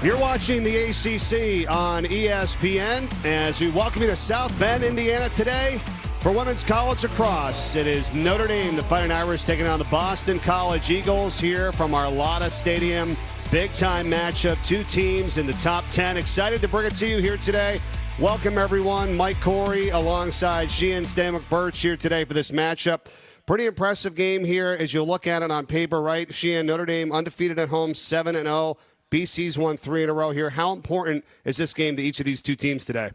You're watching the ACC on ESPN as we welcome you to South Bend, Indiana today for women's college lacrosse. It is Notre Dame, the Fighting Irish, taking on the Boston College Eagles here from our Lotta Stadium. Big-time matchup, two teams in the top 10. Excited to bring it to you here today. Welcome, everyone. Mike Corey alongside Sheehan Stanek-Birch here today for this matchup. Pretty impressive game here as you look at it on paper, right? Sheehan, Notre Dame undefeated at home, 7-0. BC's won 3 in a row here. How important is this game to each of these two teams today?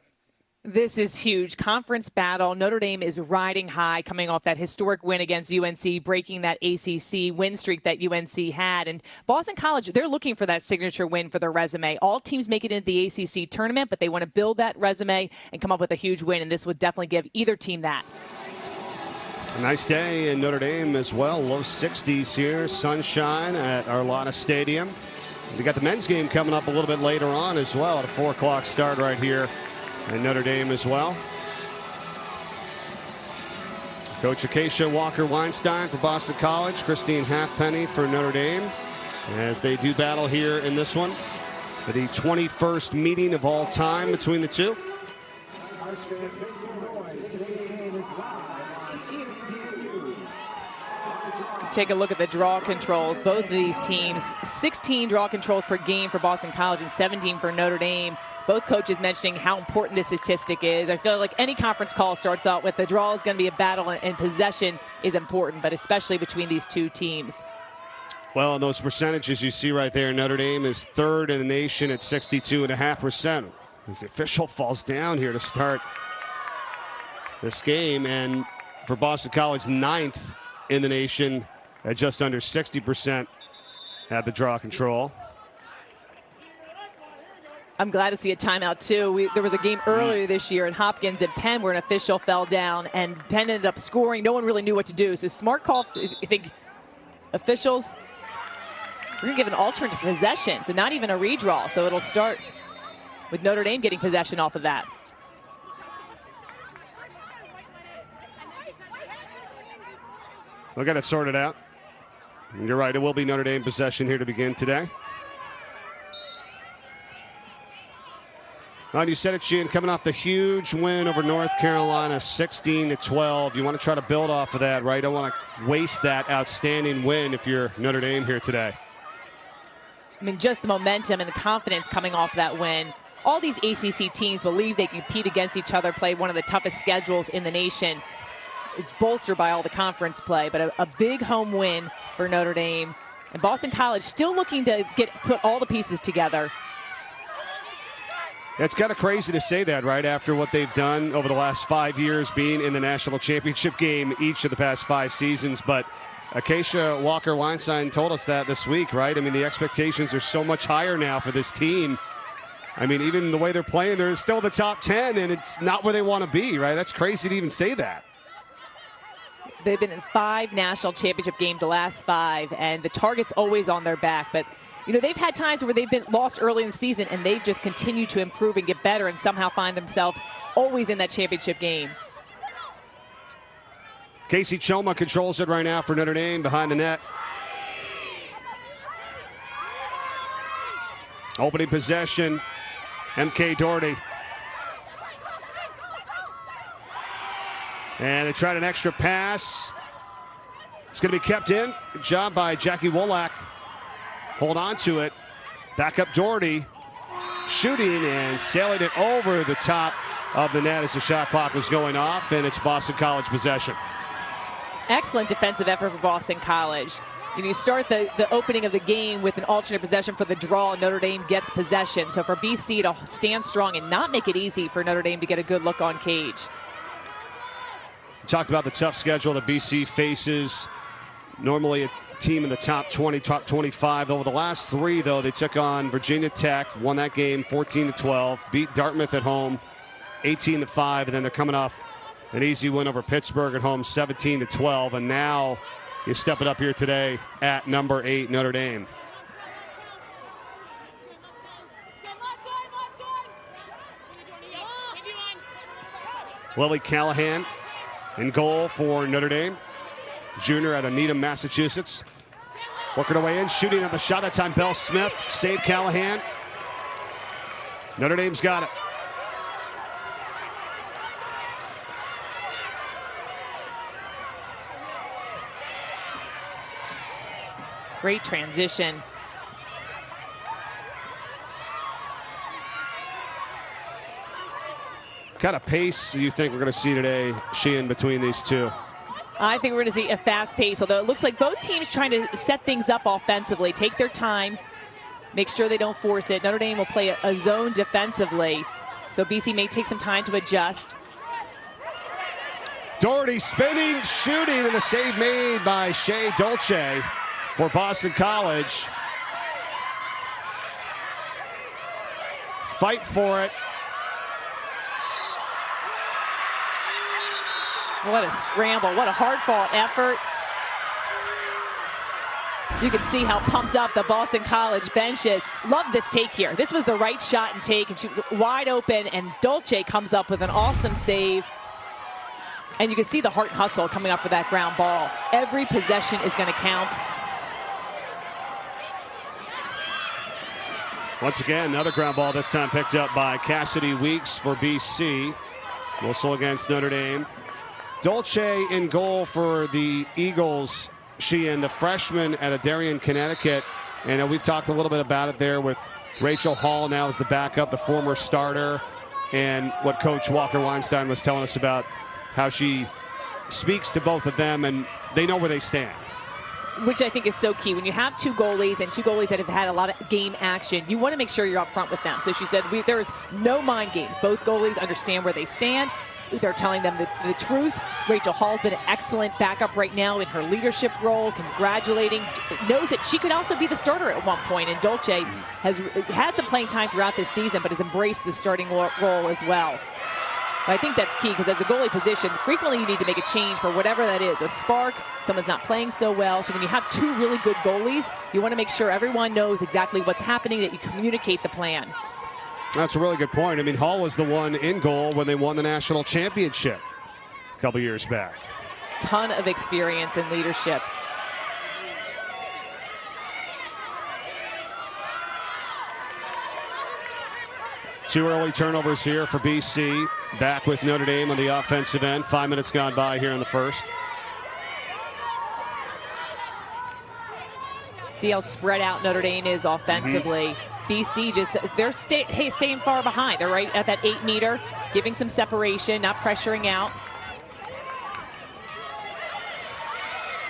This is huge. Conference battle. Notre Dame is riding high, coming off that historic win against UNC, breaking that ACC win streak that UNC had. And Boston College, they're looking for that signature win for their resume. All teams make it into the ACC tournament, but they want to build that resume and come up with a huge win, and this would definitely give either team that. A nice day in Notre Dame as well. Low 60s here. Sunshine at our Lotta Stadium. We got the men's game coming up a little bit later on as well at a 4 o'clock start right here in Notre Dame as well. Coach Acacia Walker-Weinstein for Boston College, Christine Halfpenny for Notre Dame as they do battle here in this one for the 21st meeting of all time between the two. Take a look at the draw controls. Both of these teams, 16 draw controls per game for Boston College and 17 for Notre Dame. Both coaches mentioning how important this statistic is. I feel like any conference call starts out with the draw is going to be a battle, and possession is important, but especially between these two teams. Well, those percentages you see right there, Notre Dame is third in the nation at 62.5%. As the official falls down here to start this game, and for Boston College, ninth in the nation at just under 60% at the draw control. I'm glad to see a timeout, too. There was a game earlier this year in Hopkins and Penn where an official fell down, and Penn ended up scoring. No one really knew what to do. So smart call. I think officials, we're going to give an alternate possession, so not even a redraw. So it'll start with Notre Dame getting possession off of that. We'll get it sorted out. You're right, it will be Notre Dame possession here to begin today. You said it, Sheehan, coming off the huge win over North Carolina, 16-12. You want to try to build off of that, right? Don't want to waste that outstanding win if you're Notre Dame here today. I mean, just the momentum and the confidence coming off that win. All these ACC teams believe they compete against each other, play one of the toughest schedules in the nation. It's bolstered by all the conference play, but a big home win for Notre Dame. And Boston College still looking to put all the pieces together. It's kind of crazy to say that, right, after what they've done over the last 5 years, being in the national championship game each of the past 5 seasons. But Acacia Walker-Weinstein told us that this week, right? I mean, the expectations are so much higher now for this team. I mean, even the way they're playing, they're still the top 10, and it's not where they want to be, right? That's crazy to even say that. They've been in 5 national championship games, the last 5, and the target's always on their back. But, you know, they've had times where they've been lost early in the season, and they've just continued to improve and get better and somehow find themselves always in that championship game. Casey Choma controls it right now for Notre Dame behind the net. Opening possession, MK Doherty. And they tried an extra pass. It's going to be kept in. Good job by Jackie Wolak. Hold on to it. Back up Doherty. Shooting and sailing it over the top of the net as the shot clock was going off, and it's Boston College possession. Excellent defensive effort for Boston College. You start the opening of the game with an alternate possession for the draw, and Notre Dame gets possession. So for BC to stand strong and not make it easy for Notre Dame to get a good look on Cage. We talked about the tough schedule that BC faces. Normally a team in the top 20, top 25. Over the last 3, though, they took on Virginia Tech, won that game 14-12, beat Dartmouth at home 18-5, and then they're coming off an easy win over Pittsburgh at home 17-12, and now you step it up here today at number 8, Notre Dame. Lily Callahan in goal for Notre Dame. Junior out of Needham, Massachusetts. Working her way in, shooting at the shot. That time Belle Smith saved Callahan. Notre Dame's got it. Great transition. What kind of pace do you think we're going to see today, Sheehan, between these two? I think we're going to see a fast pace, although it looks like both teams trying to set things up offensively, take their time, make sure they don't force it. Notre Dame will play a zone defensively, so BC may take some time to adjust. Doherty spinning, shooting, and a save made by Shea Dolce for Boston College. Fight for it. What a scramble, what a hard-fought effort. You can see how pumped up the Boston College bench is. Love this take here. This was the right shot and take, and she was wide open, and Dolce comes up with an awesome save. And you can see the heart and hustle coming up for that ground ball. Every possession is going to count. Once again, another ground ball, this time picked up by Cassidy Weeks for BC. Whistle against Notre Dame. Dolce in goal for the Eagles. Sheehan, the freshman out of Darien, Connecticut. And we've talked a little bit about it there with Rachel Hall now as the backup, the former starter. And what Coach Walker Weinstein was telling us about how she speaks to both of them and they know where they stand. Which I think is so key. When you have two goalies and two goalies that have had a lot of game action, you want to make sure you're up front with them. So she said there's no mind games. Both goalies understand where they stand. They're telling them the truth. Rachel Hall's been an excellent backup right now in her leadership role, congratulating, knows that she could also be the starter at one point, and Dolce has had some playing time throughout this season, but has embraced the starting role as well. I think that's key, because as a goalie position, frequently you need to make a change for whatever that is, a spark, someone's not playing so well. So when you have two really good goalies, you want to make sure everyone knows exactly what's happening, that you communicate the plan. That's a really good point. I mean, Hall was the one in goal when they won the national championship a couple years back. Ton of experience and leadership. Two early turnovers here for BC. Back with Notre Dame on the offensive end. 5 minutes gone by here in the first. See how spread out Notre Dame is offensively. BC just, they're staying far behind. They're right at that 8 meter, giving some separation, not pressuring out.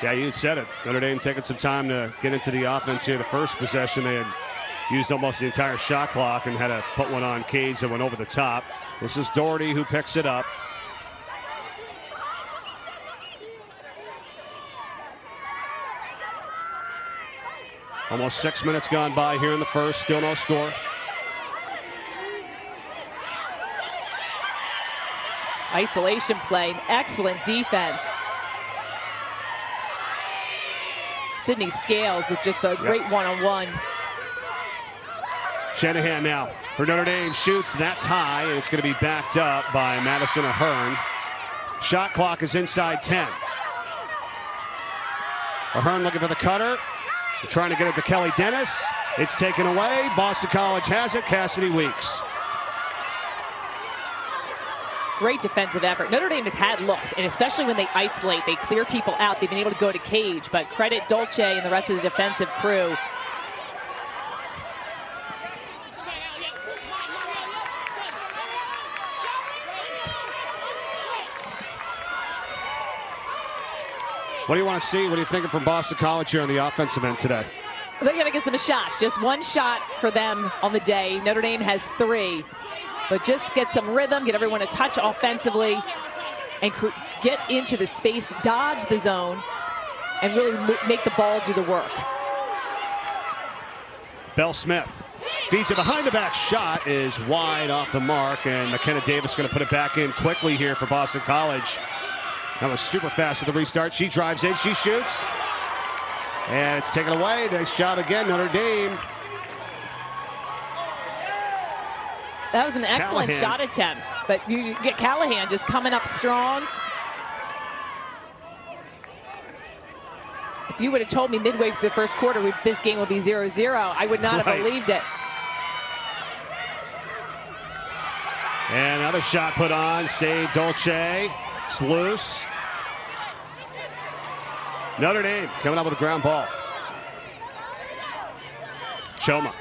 Yeah, you said it. Notre Dame taking some time to get into the offense here. The first possession, they had used almost the entire shot clock and had to put one on Cage that went over the top. This is Doherty who picks it up. Almost 6 minutes gone by here in the first, still no score. Isolation play, excellent defense. Sydney Scales with just a great one-on-one. Shanahan now for Notre Dame, shoots, that's high, and it's going to be backed up by Madison Ahern. Shot clock is inside 10. Ahern looking for the cutter. They're trying to get it to Kelly Dennis. It's taken away. Boston College has it. Cassidy Weeks. Great defensive effort. Notre Dame has had looks, and especially when they isolate, they clear people out. They've been able to go to Cage, but credit Dolce and the rest of the defensive crew. What do you want to see? What are you thinking from Boston College here on the offensive end today? They're going to get some shots. Just one shot for them on the day. Notre Dame has 3. But just get some rhythm, get everyone a touch offensively, and get into the space, dodge the zone, and really make the ball do the work. Belle Smith feeds it behind the back. Shot is wide off the mark, and McKenna Davis going to put it back in quickly here for Boston College. That was super fast at the restart. She drives in, she shoots, and it's taken away. Nice job again, Notre Dame. That was an excellent shot attempt, but you get Callahan just coming up strong. If you would have told me midway through the first quarter this game would be 0-0, I would not have believed it. And another shot put on. Save Dolce. It's loose. Notre Dame coming up with a ground ball. Choma.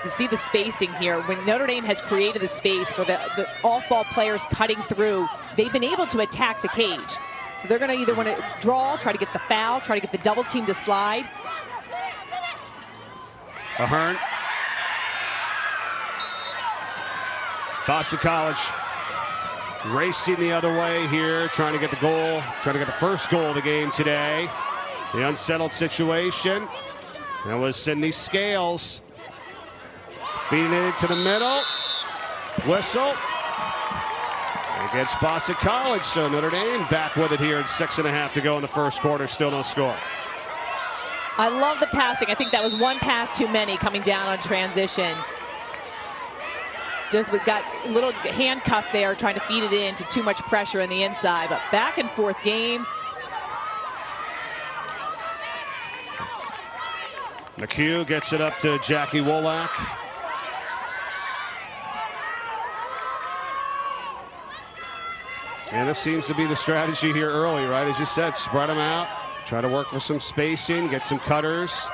You see the spacing here. When Notre Dame has created the space for the off-ball players cutting through, they've been able to attack the cage. So they're going to either want to draw, try to get the foul, try to get the double team to slide. Ahern. Boston College racing the other way here, trying to get the goal, trying to get the first goal of the game today. The unsettled situation. That was Sydney Scales. Feeding it into the middle. Whistle. Against Boston College, so Notre Dame back with it here at 6.5 to go in the first quarter. Still no score. I love the passing. I think that was one pass too many coming down on transition. Just got a little handcuff there trying to feed it into too much pressure on the inside. But back and forth game. McHugh gets it up to Jackie Wolak. And this seems to be the strategy here early, right? As you said, spread them out. Try to work for some spacing, get some cutters.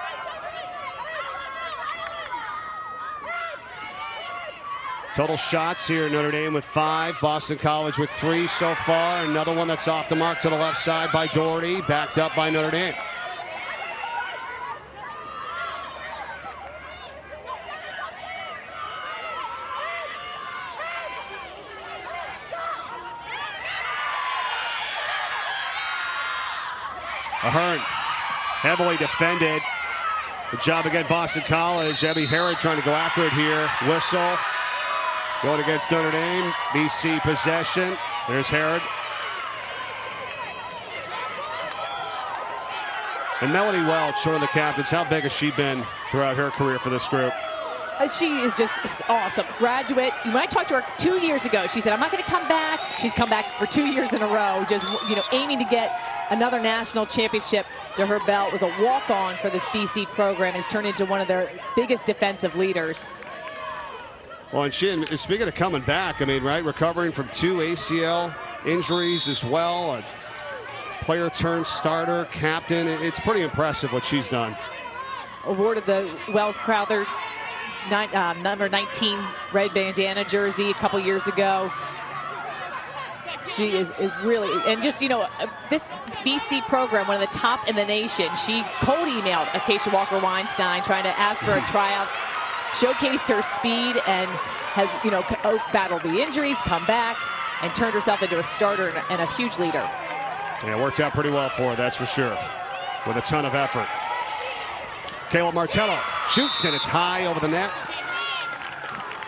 Total shots here, Notre Dame with 5, Boston College with 3 so far. Another one that's off the mark to the left side by Doherty, backed up by Notre Dame. Ahern, heavily defended. Good job again, Boston College. Abby Herod trying to go after it here. Whistle. Going against Notre Dame. BC possession. There's Herod. And Melanie Welch, one of the captains. How big has she been throughout her career for this group? She is just awesome. Graduate. When I talked to her 2 years ago, she said, I'm not going to come back. She's come back for 2 years in a row, just aiming to get another national championship to her belt. Was a walk-on for this BC program. Has turned into one of their biggest defensive leaders. Well, and speaking of coming back, I mean, right, recovering from 2 ACL injuries as well. A player turned starter, captain. It's pretty impressive what she's done. Awarded the Wells Crowther number 19 red bandana jersey a couple years ago. She is really, and just, this BC program, one of the top in the nation. She cold emailed Acacia Walker-Weinstein trying to ask for a tryout, showcased her speed, and has, battled the injuries, come back, and turned herself into a starter and a huge leader. Yeah, it worked out pretty well for her, that's for sure, with a ton of effort. Kayla Martello shoots, and it's high over the net.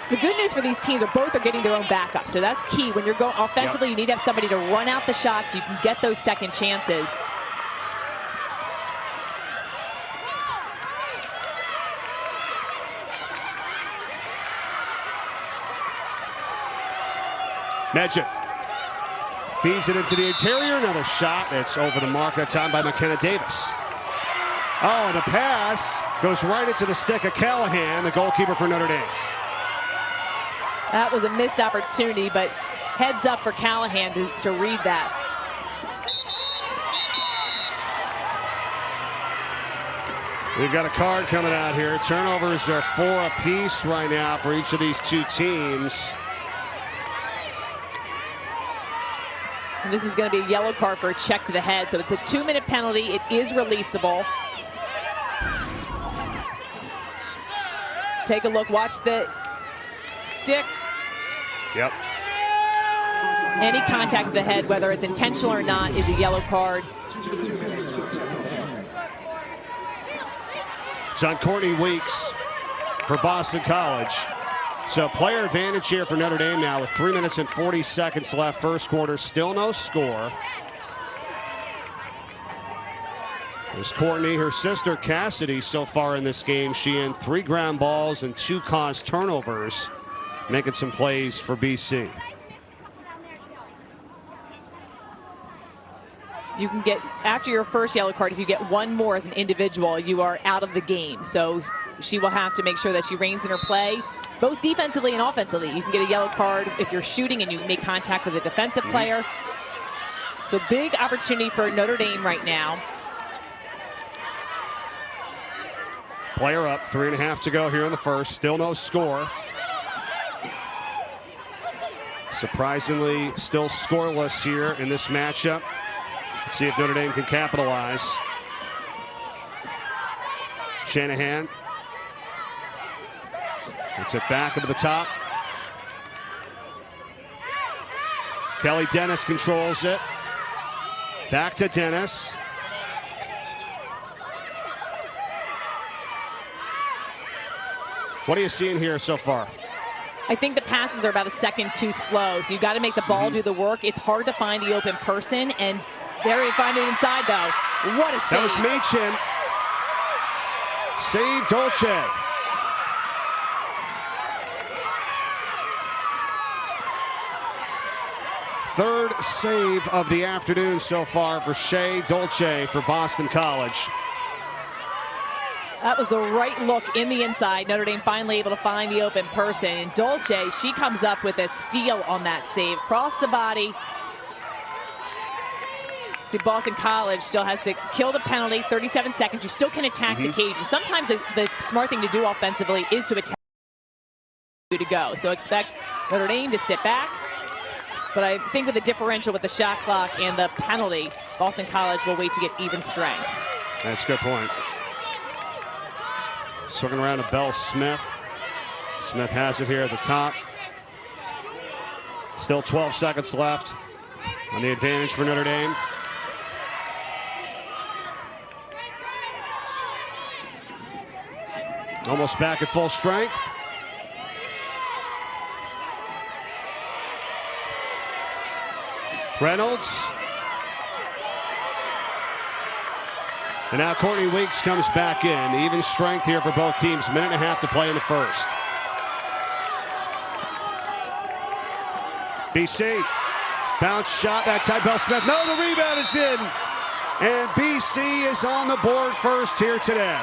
The good news for these teams are both are getting their own backup, so that's key. When you're going offensively, You need to have somebody to run out the shots so you can get those second chances. Midget feeds it into the interior. Another shot that's over the mark, that time by McKenna Davis. Oh, and the pass goes right into the stick of Callahan, the goalkeeper for Notre Dame. That was a missed opportunity, but heads up for Callahan to read that. We've got a card coming out here. Turnovers are 4 apiece right now for each of these two teams. And this is going to be a yellow card for a check to the head, so it's a 2-minute penalty. It is releasable. Take a look, watch the stick. Yep. Any contact with the head, whether it's intentional or not, is a yellow card. It's on Courtney Weeks for Boston College. So player advantage here for Notre Dame now with 3 minutes and 40 seconds left. First quarter, still no score. There's Courtney, her sister Cassidy so far in this game. She in 3 ground balls and 2 caused turnovers, making some plays for BC. you can get, after your first yellow card, if you get one more as an individual, you are out of the game. So she will have to make sure that she reins in her play, both defensively and offensively. You can get a yellow card if you're shooting and you make contact with a defensive player. So big opportunity for Notre Dame right now. Player up, 3.5 to go here in the first. Still no score. Surprisingly, still scoreless here in this matchup. Let's see if Notre Dame can capitalize. Shanahan gets it back over the top. Kelly Dennis controls it. Back to Dennis. What are you seeing here so far? I think the passes are about a second too slow, so you've got to make the ball do the work. It's hard to find the open person, and there you find it inside, though. What a save. That was Midget. Save Dolce. Third save of the afternoon so far for Shea Dolce for Boston College. That was the right look in the inside. Notre Dame finally able to find the open person. And Dolce, she comes up with a steal on that save. Cross the body. See, Boston College still has to kill the penalty, 37 seconds. You still can attack the cage. And sometimes the smart thing to do offensively is to attack to go. So expect Notre Dame to sit back. But I think with the differential with the shot clock and the penalty, Boston College will wait to get even strength. That's a good point. Swinging around to Belle Smith. Smith has it here at the top. Still 12 seconds left on the advantage for Notre Dame. Almost back at full strength. Reynolds. And now Courtney Weeks comes back in. Even strength here for both teams. 1.5 minutes to play in the first. BC. Bounce shot that side. Belle Smith. No, the rebound is in. And BC is on the board first here today.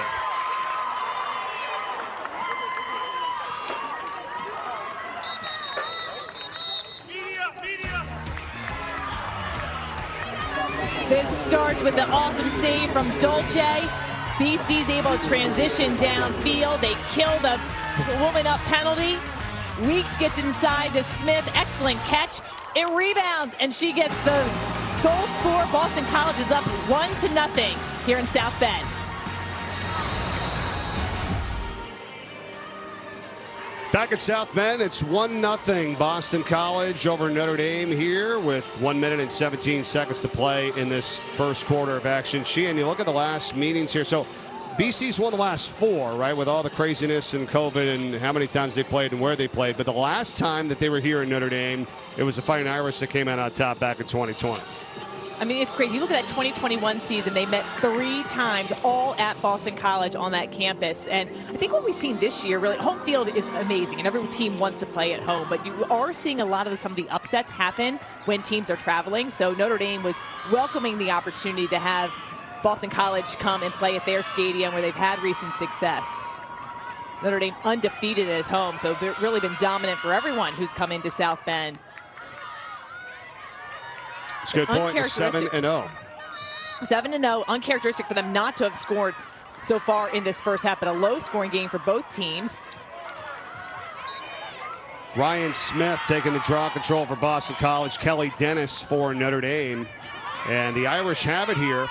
This starts with the awesome save from Dolce. BC's able to transition downfield. They kill the woman up penalty. Weeks gets inside to Smith. Excellent catch. It rebounds, and she gets the goal score. Boston College is up 1-0 here in South Bend. Back at South Bend, it's 1-0 Boston College over Notre Dame here with 1 minute and 17 seconds to play in this first quarter of action. Sheehan, you look at the last meetings here. So BC's won the last 4, right, with all the craziness and COVID and how many times they played and where they played. But the last time that they were here in Notre Dame, it was the Fighting Irish that came out on top back in 2020. I mean, it's crazy. You look at that 2021 season, they met 3 times, all at Boston College on that campus. And I think what we've seen this year, really, home field is amazing, and every team wants to play at home. But you are seeing a lot of some of the upsets happen when teams are traveling. So Notre Dame was welcoming the opportunity to have Boston College come and play at their stadium where they've had recent success. Notre Dame undefeated at home, so they've really been dominant for everyone who's come into South Bend. It's a good point. 7-0. 7-0. Uncharacteristic for them not to have scored so far in this first half, but a low-scoring game for both teams. Ryan Smith taking the draw control for Boston College. Kelly Dennis for Notre Dame. And the Irish have it here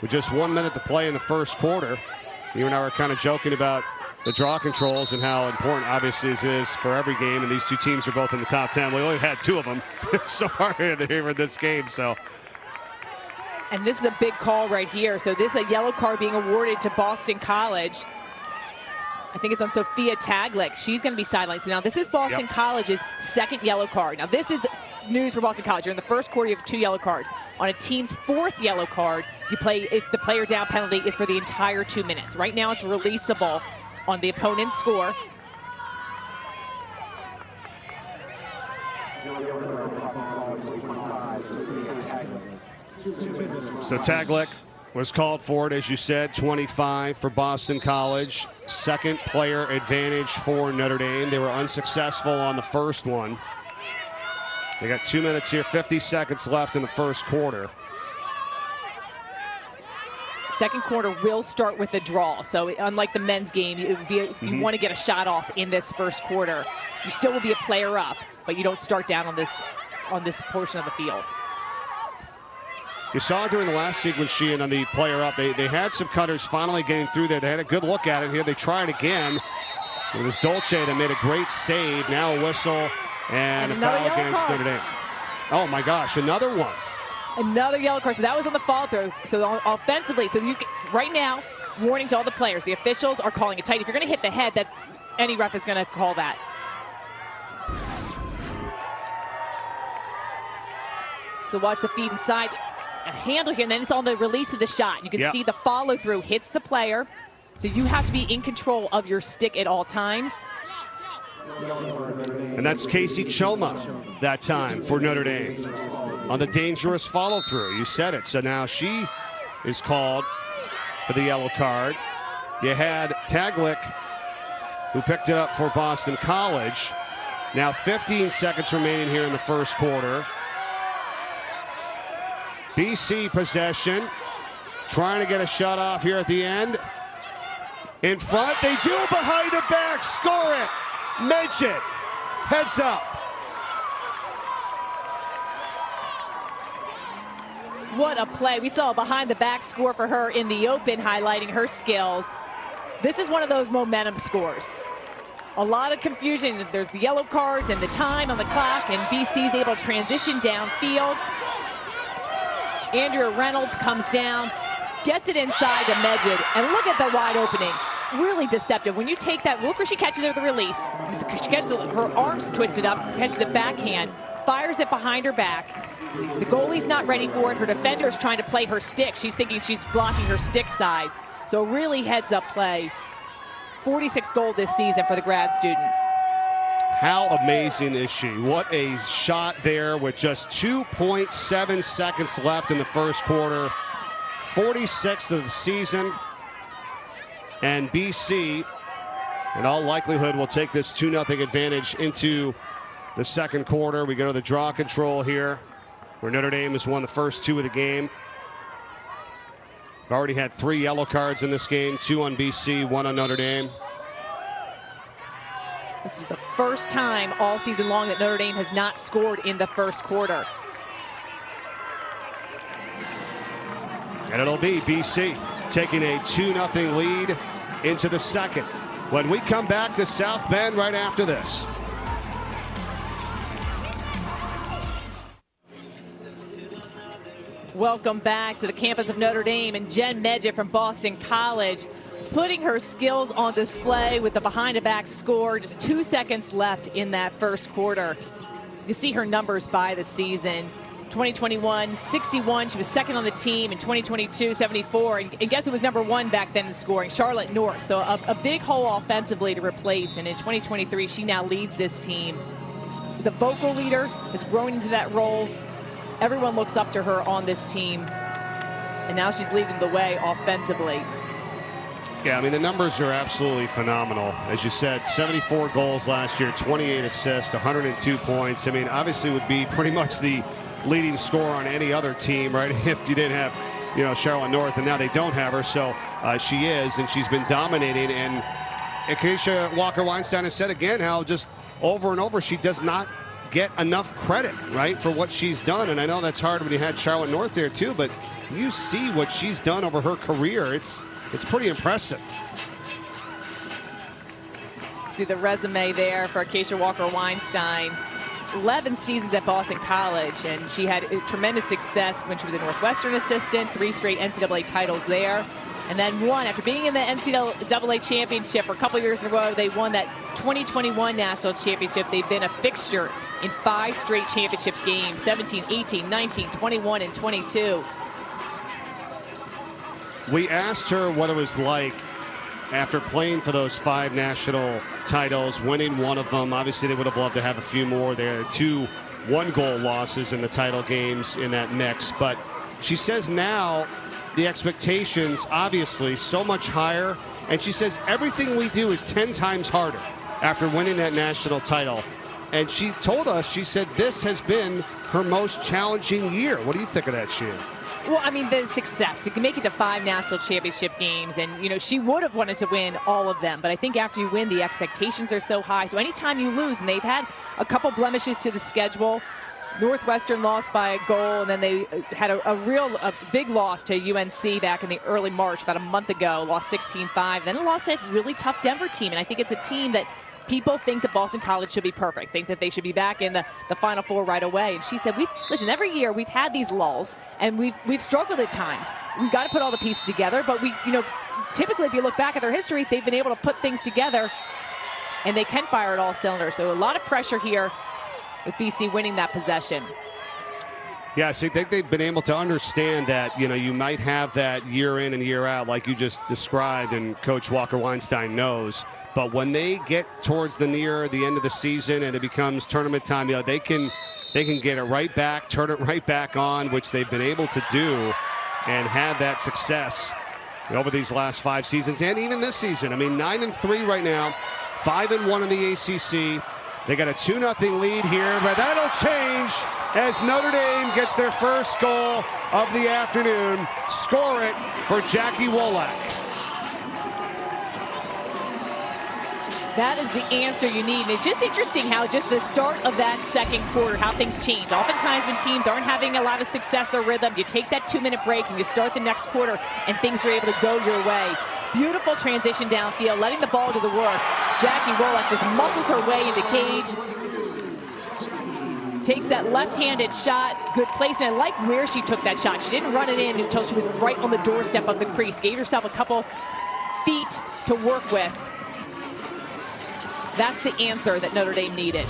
with just 1 minute to play in the first quarter. You and I were kind of joking about the draw controls and how important, obviously, this is for every game. And these two teams are both in the top 10. We only had 2 of them so far here in this game. So, and this is a big call right here. So this is a yellow card being awarded to Boston College. I think it's on Sophia Taglick. She's going to be sidelined. So now this is Boston College's second yellow card. Now this is news for Boston College. You're in the first quarter, you have 2 yellow cards. On a team's 4th yellow card, you play if the player down penalty is for the entire 2 minutes. Right now it's releasable on the opponent's score. So Taglick was called for it, as you said, 25 for Boston College. Second player advantage for Notre Dame. They were unsuccessful on the first one. They got 2 minutes here, 50 seconds left in the first quarter. Second quarter will start with a draw. So unlike the men's game, it would be you want to get a shot off in this first quarter. You still will be a player up, but you don't start down on this portion of the field. You saw during the last sequence, Sheehan, on the player up, they had some cutters finally getting through there. They had a good look at it here. They tried again. It was Dolce that made a great save. Now a whistle and a foul against Notre Dame. Oh my gosh, another one. Another yellow card. So that was on the fall throw. So offensively, so you can, right now, warning to all the players. The officials are calling it tight. If you're going to hit the head, that any ref is going to call that. So watch the feed inside. A handle here, and then it's on the release of the shot. You can see the follow through hits the player. So you have to be in control of your stick at all times. And that's Casey Choma that time for Notre Dame on the dangerous follow through. You said it. So now she is called for the yellow card. You had Taglick, who picked it up for Boston College. Now 15 seconds remaining here in the first quarter. BC possession, trying to get a shot off here at the end. In front, they do behind the back, score it. Midget, heads up. What a play. We saw a behind the back score for her in the open, highlighting her skills. This is one of those momentum scores. A lot of confusion. There's the yellow cards and the time on the clock, and BC's able to transition downfield. Andrea Reynolds comes down, gets it inside to Medjid, and look at the wide opening. Really deceptive. When you take that, look where she catches it at the release. She gets her arms twisted up, catches it backhand, fires it behind her back. The goalie's not ready for it. Her defender's trying to play her stick. She's thinking she's blocking her stick side. So really heads up play. 46 goal this season for the grad student. How amazing is she? What a shot there with just 2.7 seconds left in the first quarter. 46th of the season. And BC, in all likelihood, will take this 2-0 advantage into the second quarter. We go to the draw control here, where Notre Dame has won the first 2 of the game. We've already had 3 yellow cards in this game, 2 on BC, 1 on Notre Dame. This is the first time all season long that Notre Dame has not scored in the first quarter. And it'll be BC taking a 2-0 lead into the second. When we come back to South Bend right after this. Welcome back to the campus of Notre Dame, and Jenn Medjid from Boston College putting her skills on display with the behind-the-back score. Just 2 seconds left in that first quarter. You see her numbers by the season. 2021, 61. She was second on the team. In 2022, 74. And guess who was number 1 back then in scoring? Charlotte North. So a big hole offensively to replace. And in 2023, she now leads this team. Is a vocal leader, has grown into that role. Everyone looks up to her on this team. And now she's leading the way offensively. Yeah, I mean, the numbers are absolutely phenomenal. As you said, 74 goals last year, 28 assists, 102 points. I mean, obviously would be pretty much the leading scorer on any other team, right? If you didn't have, Charlotte North, and now they don't have her. So she is, and she's been dominating. And Acacia Walker-Weinstein has said again how just over and over she does not get enough credit, right, for what she's done. And I know that's hard when you had Charlotte North there too, but you see what she's done over her career. It's pretty impressive. See the resume there for Acacia Walker-Weinstein. 11 seasons at Boston College, and she had tremendous success when she was a Northwestern assistant, 3 straight NCAA titles there. And then won, after being in the NCAA championship for a couple years in a row, they won that 2021 national championship. They've been a fixture in 5 straight championship games, 17, 18, 19, 21, and 22. We asked her what it was like after playing for those 5 national titles, winning one of them. Obviously, they would have loved to have a few more. There are 2 one-goal losses in the title games in that mix. But she says now the expectations obviously so much higher, and she says everything we do is 10 times harder after winning that national title. And she told us, she said this has been her most challenging year. What do you think of that, Sheehan? Well, I mean, the success to make it to 5 national championship games, and, you know, she would have wanted to win all of them. But I think after you win, the expectations are so high. So anytime you lose, and they've had a couple blemishes to the schedule, Northwestern lost by a goal, and then they had a big loss to UNC back in the early March, about a month ago, lost 16-5. Then it lost to a really tough Denver team, and I think it's a team that people think that Boston College should be perfect, think that they should be back in the Final Four right away. And she said, listen, every year we've had these lulls, and we've struggled at times. We've got to put all the pieces together, but typically if you look back at their history, they've been able to put things together, and they can fire at all cylinders. So a lot of pressure here with BC winning that possession. Yeah, so I think they've been able to understand that, you might have that year in and year out like you just described, and Coach Walker Weinstein knows. But when they get towards the end of the season and it becomes tournament time, they can get it right back, turn it right back on, which they've been able to do and had that success over these last 5 seasons and even this season. I mean, 9-3 right now, 5-1 in the ACC. They got a 2-0 lead here, but that'll change as Notre Dame gets their first goal of the afternoon. Score it for Jackie Wolak. That is the answer you need. And it's just interesting how just the start of that second quarter, how things change. Oftentimes when teams aren't having a lot of success or rhythm, you take that 2-minute break and you start the next quarter and things are able to go your way. Beautiful transition downfield, letting the ball do the work. Jackie Wolak just muscles her way into cage. Takes that left-handed shot, good placement. I like where she took that shot. She didn't run it in until she was right on the doorstep of the crease. Gave herself a couple feet to work with. That's the answer that Notre Dame needed.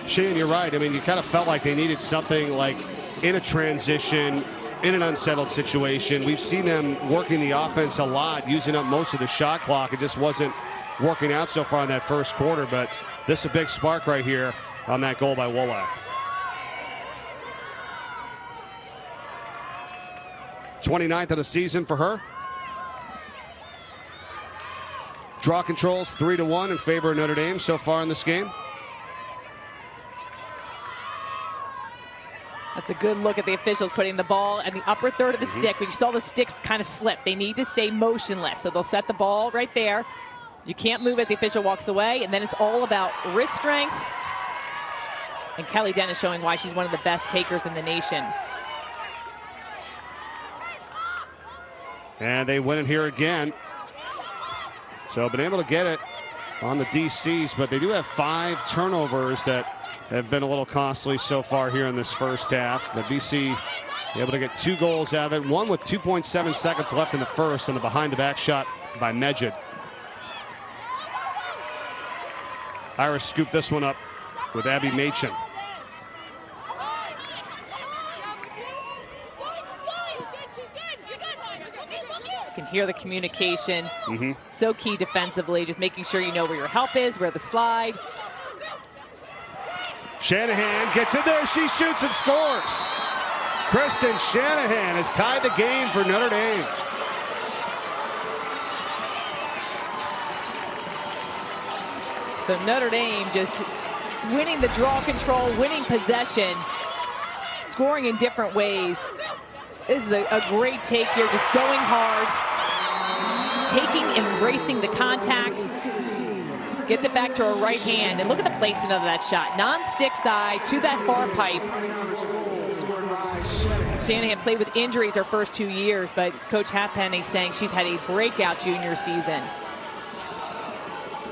Shane, you're right. I mean, you kind of felt like they needed something like in a transition, in an unsettled situation. We've seen them working the offense a lot, using up most of the shot clock. It just wasn't working out so far in that first quarter, but this is a big spark right here on that goal by Wolak. 29th of the season for her. Draw controls 3-1 in favor of Notre Dame so far in this game. That's a good look at the officials putting the ball in the upper third of the stick. When you saw the sticks kind of slip, they need to stay motionless. So they'll set the ball right there. You can't move as the official walks away, and then it's all about wrist strength. And Kelly Dennis showing why she's one of the best takers in the nation. And they win it here again. So been able to get it on the DCs, but they do have 5 turnovers that have been a little costly so far here in this first half. The BC able to get 2 goals out of it, one with 2.7 seconds left in the first, and the behind-the-back shot by Midget. Irish scooped this one up with Abby Machen. You can hear the communication. So key defensively, just making sure you know where your help is, where the slide. Shanahan gets in there, she shoots and scores. Kristen Shanahan has tied the game for Notre Dame. So Notre Dame just winning the draw control, winning possession, scoring in different ways. This is a great take here, just going hard, taking, embracing the contact, gets it back to her right hand, and look at the placement of that shot. Non-stick side to that far pipe. Shanahan played with injuries her first 2 years, but Coach Halfpenny saying she's had a breakout junior season.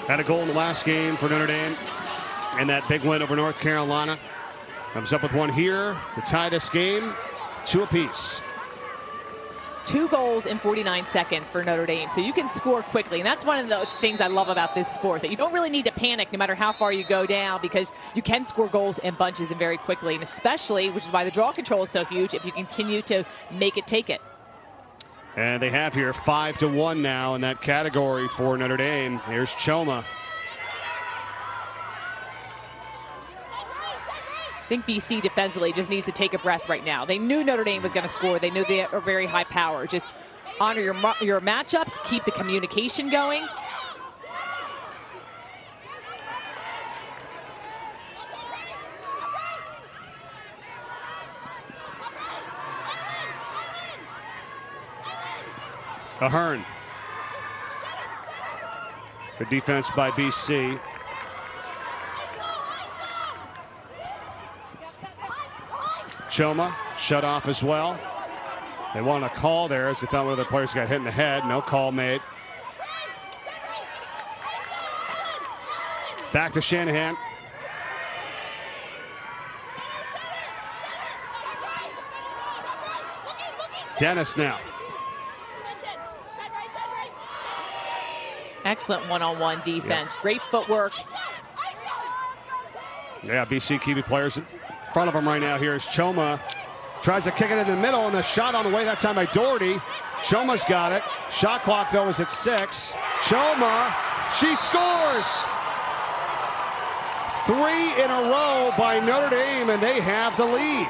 Had a goal in the last game for Notre Dame, and that big win over North Carolina. Comes up with one here to tie this game, 2 apiece. 2 goals in 49 seconds for Notre Dame, so you can score quickly. And that's one of the things I love about this sport, that you don't really need to panic no matter how far you go down, because you can score goals in bunches and very quickly. And especially, which is why the draw control is so huge, if you continue to make it take it. And they have here 5-1 now in that category for Notre Dame. Here's Choma. I think BC defensively just needs to take a breath right now. They knew Notre Dame was going to score. They knew they are very high power. Just honor your matchups, keep the communication going. Ahern. Good defense by BC. Choma shut off as well. They want a call there as they thought one of the players got hit in the head. No call made. Back to Shanahan. Dennis now. Excellent one-on-one defense. Yep. Great footwork. Yeah, BC keeping players in front of him right now. Here's Choma. Tries to kick it in the middle, and the shot on the way that time by Doherty. Choma's got it. Shot clock, though, is at 6. Choma, she scores! 3 in a row by Notre Dame, and they have the lead.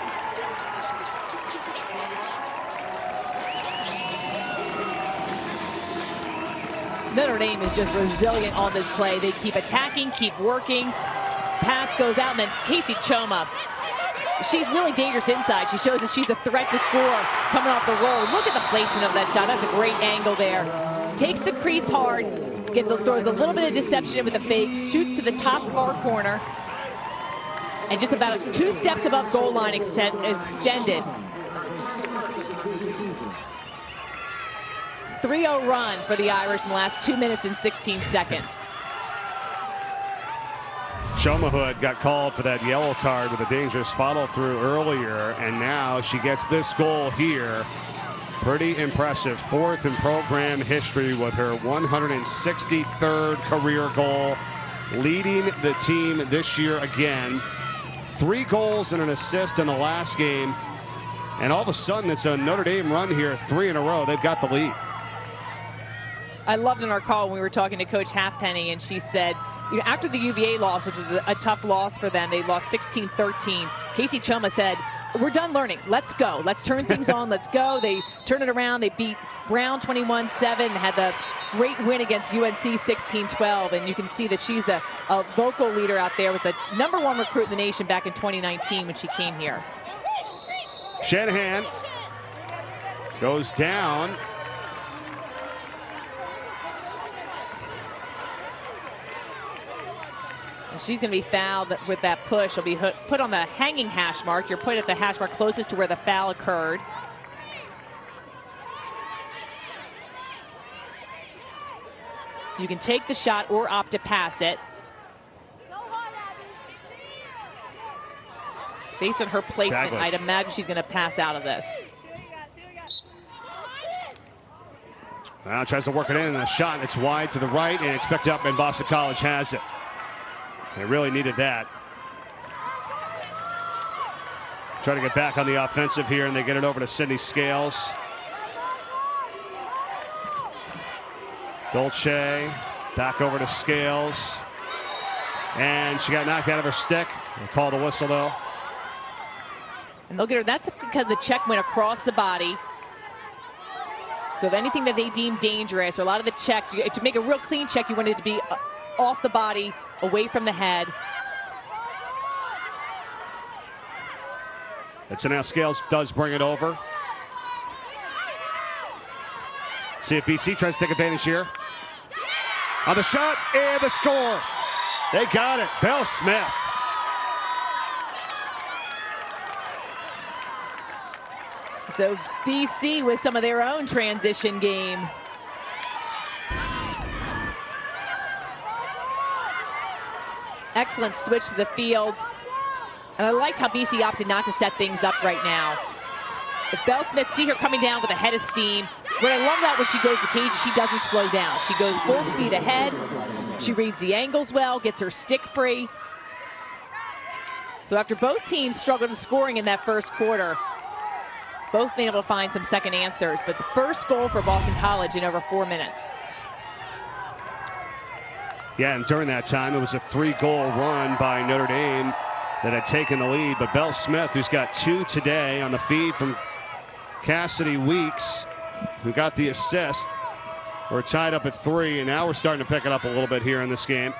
Notre Dame is just resilient on this play. They keep attacking, keep working. Pass goes out, and then Casey Choma. She's really dangerous inside. She shows that she's a threat to score coming off the roll. Look at the placement of that shot. That's a great angle there. Takes the crease hard, throws a little bit of deception with the fake, shoots to the top far corner, and just about 2 steps above goal line extended. 3-0 run for the Irish in the last 2 minutes and 16 seconds. Choma, who had got called for that yellow card with a dangerous follow-through earlier, and now she gets this goal here. Pretty impressive. 4th in program history with her 163rd career goal, leading the team this year again. 3 goals and an assist in the last game, and all of a sudden it's a Notre Dame run here, 3 in a row. They've got the lead. I loved in our call when we were talking to Coach Halfpenny, and she said, you know, after the UVA loss, which was a tough loss for them, they lost 16-13. Casey Choma said, we're done learning. Let's go. Let's turn things on. Let's go. They turned it around. They beat Brown 21-7, had the great win against UNC 16-12. And you can see that she's a vocal leader out there with the #1 recruit in the nation back in 2019 when she came here. Shanahan goes down. She's going to be fouled with that push. She'll be put on the hanging hash mark. You're put at the hash mark closest to where the foul occurred. You can take the shot or opt to pass it. Based on her placement, I'd imagine she's going to pass out of this. Now tries to work it in, and a shot. It's wide to the right, and it's picked up, and Boston College has it. They really needed that. Try to get back on the offensive here, and they get it over to Sydney Scales. Dolce back over to Scales. And she got knocked out of her stick. They'll call the whistle, though. And look at her. That's because the check went across the body. So if anything that they deem dangerous, or a lot of the checks, to make a real clean check, you want it to be off the body, away from the head. And so now Scales does bring it over. See if BC tries to take advantage here. On the shot and the score. They got it. Belle Smith. So BC with some of their own transition game. Excellent switch to the fields. And I liked how BC opted not to set things up right now. If Belle Smith, see her coming down with a head of steam. What I love about when she goes to cage, she doesn't slow down. She goes full speed ahead. She reads the angles well, gets her stick free. So after both teams struggled in scoring in that first quarter, both been able to find some second answers. But the first goal for Boston College in over 4 minutes. Yeah, and during that time, it was a 3-goal run by Notre Dame that had taken the lead. But Belle Smith, who's got 2 today on the feed from Cassidy Weeks, who got the assist. We're tied up at 3, and now we're starting to pick it up a little bit here in this game.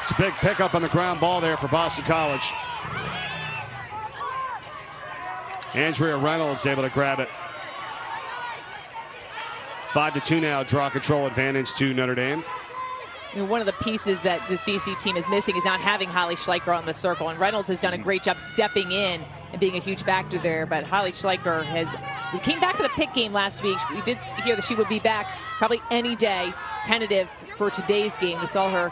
It's a big pickup on the ground ball there for Boston College. Andrea Reynolds able to grab it. 5-2 now, draw control advantage to Notre Dame. You know, one of the pieces that this BC team is missing is not having Holly Schleicher on the circle, and Reynolds has done a great job stepping in and being a huge factor there. But Holly Schleicher we came back to the pick game last week. We did hear that she would be back probably any day, tentative for today's game. We saw her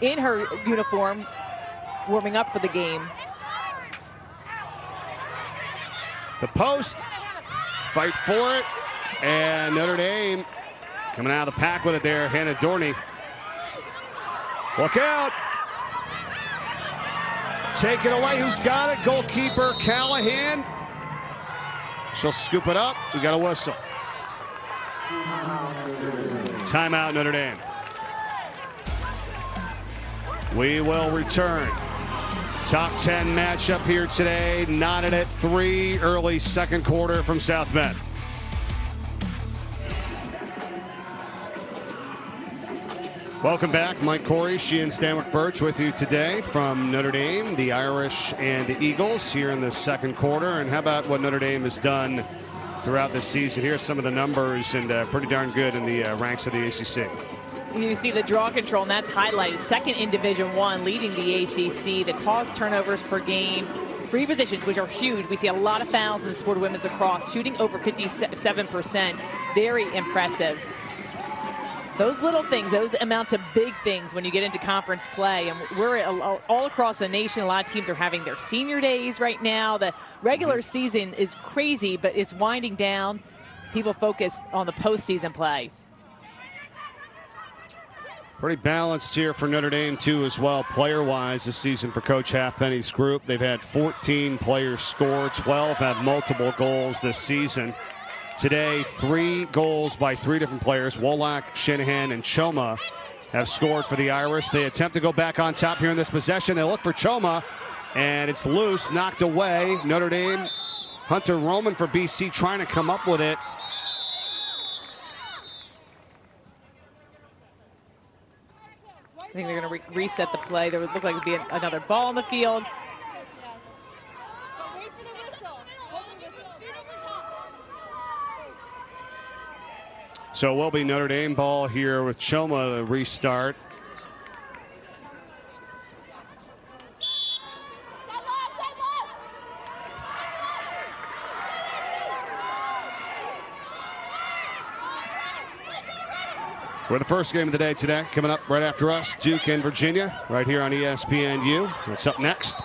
in her uniform warming up for the game. The post, fight for it, and Notre Dame coming out of the pack with it there. Hannah Dorney. Look out. Take it away. Who's got it? Goalkeeper Callahan. She'll scoop it up. We got a whistle. Timeout, Notre Dame. We will return. Top 10 matchup here today. Knotted at 3, early second quarter from South Bend. Welcome back. Mike Corey, Sheehan Stanwick Birch with you today from Notre Dame, the Irish and the Eagles here in the second quarter. And how about what Notre Dame has done throughout this season? Here's some of the numbers, and pretty darn good in the ranks of the ACC. You see the draw control, and that's highlighted. Second in Division I, leading the ACC. The caused turnovers per game, free positions, which are huge. We see a lot of fouls in the sport of women's lacrosse, shooting over 57%. Very impressive. Those little things, those amount to big things when you get into conference play. And we're all across the nation. A lot of teams are having their senior days right now. The regular season is crazy, but it's winding down. People focus on the postseason play. Pretty balanced here for Notre Dame, too, as well, player-wise this season for Coach Halfpenny's group. They've had 14 players score, 12 have multiple goals this season. Today, 3 goals by 3 different players. Wolak, Shanahan, and Choma have scored for the Irish. They attempt to go back on top here in this possession. They look for Choma, and it's loose, knocked away. Notre Dame, Hunter Roman for BC trying to come up with it. I think they're going to reset the play. There would look like it would be another ball on the field. So it will be Notre Dame ball here with Choma to restart. We're the first game of the day today. Coming up right after us, Duke and Virginia, right here on ESPNU. What's up next?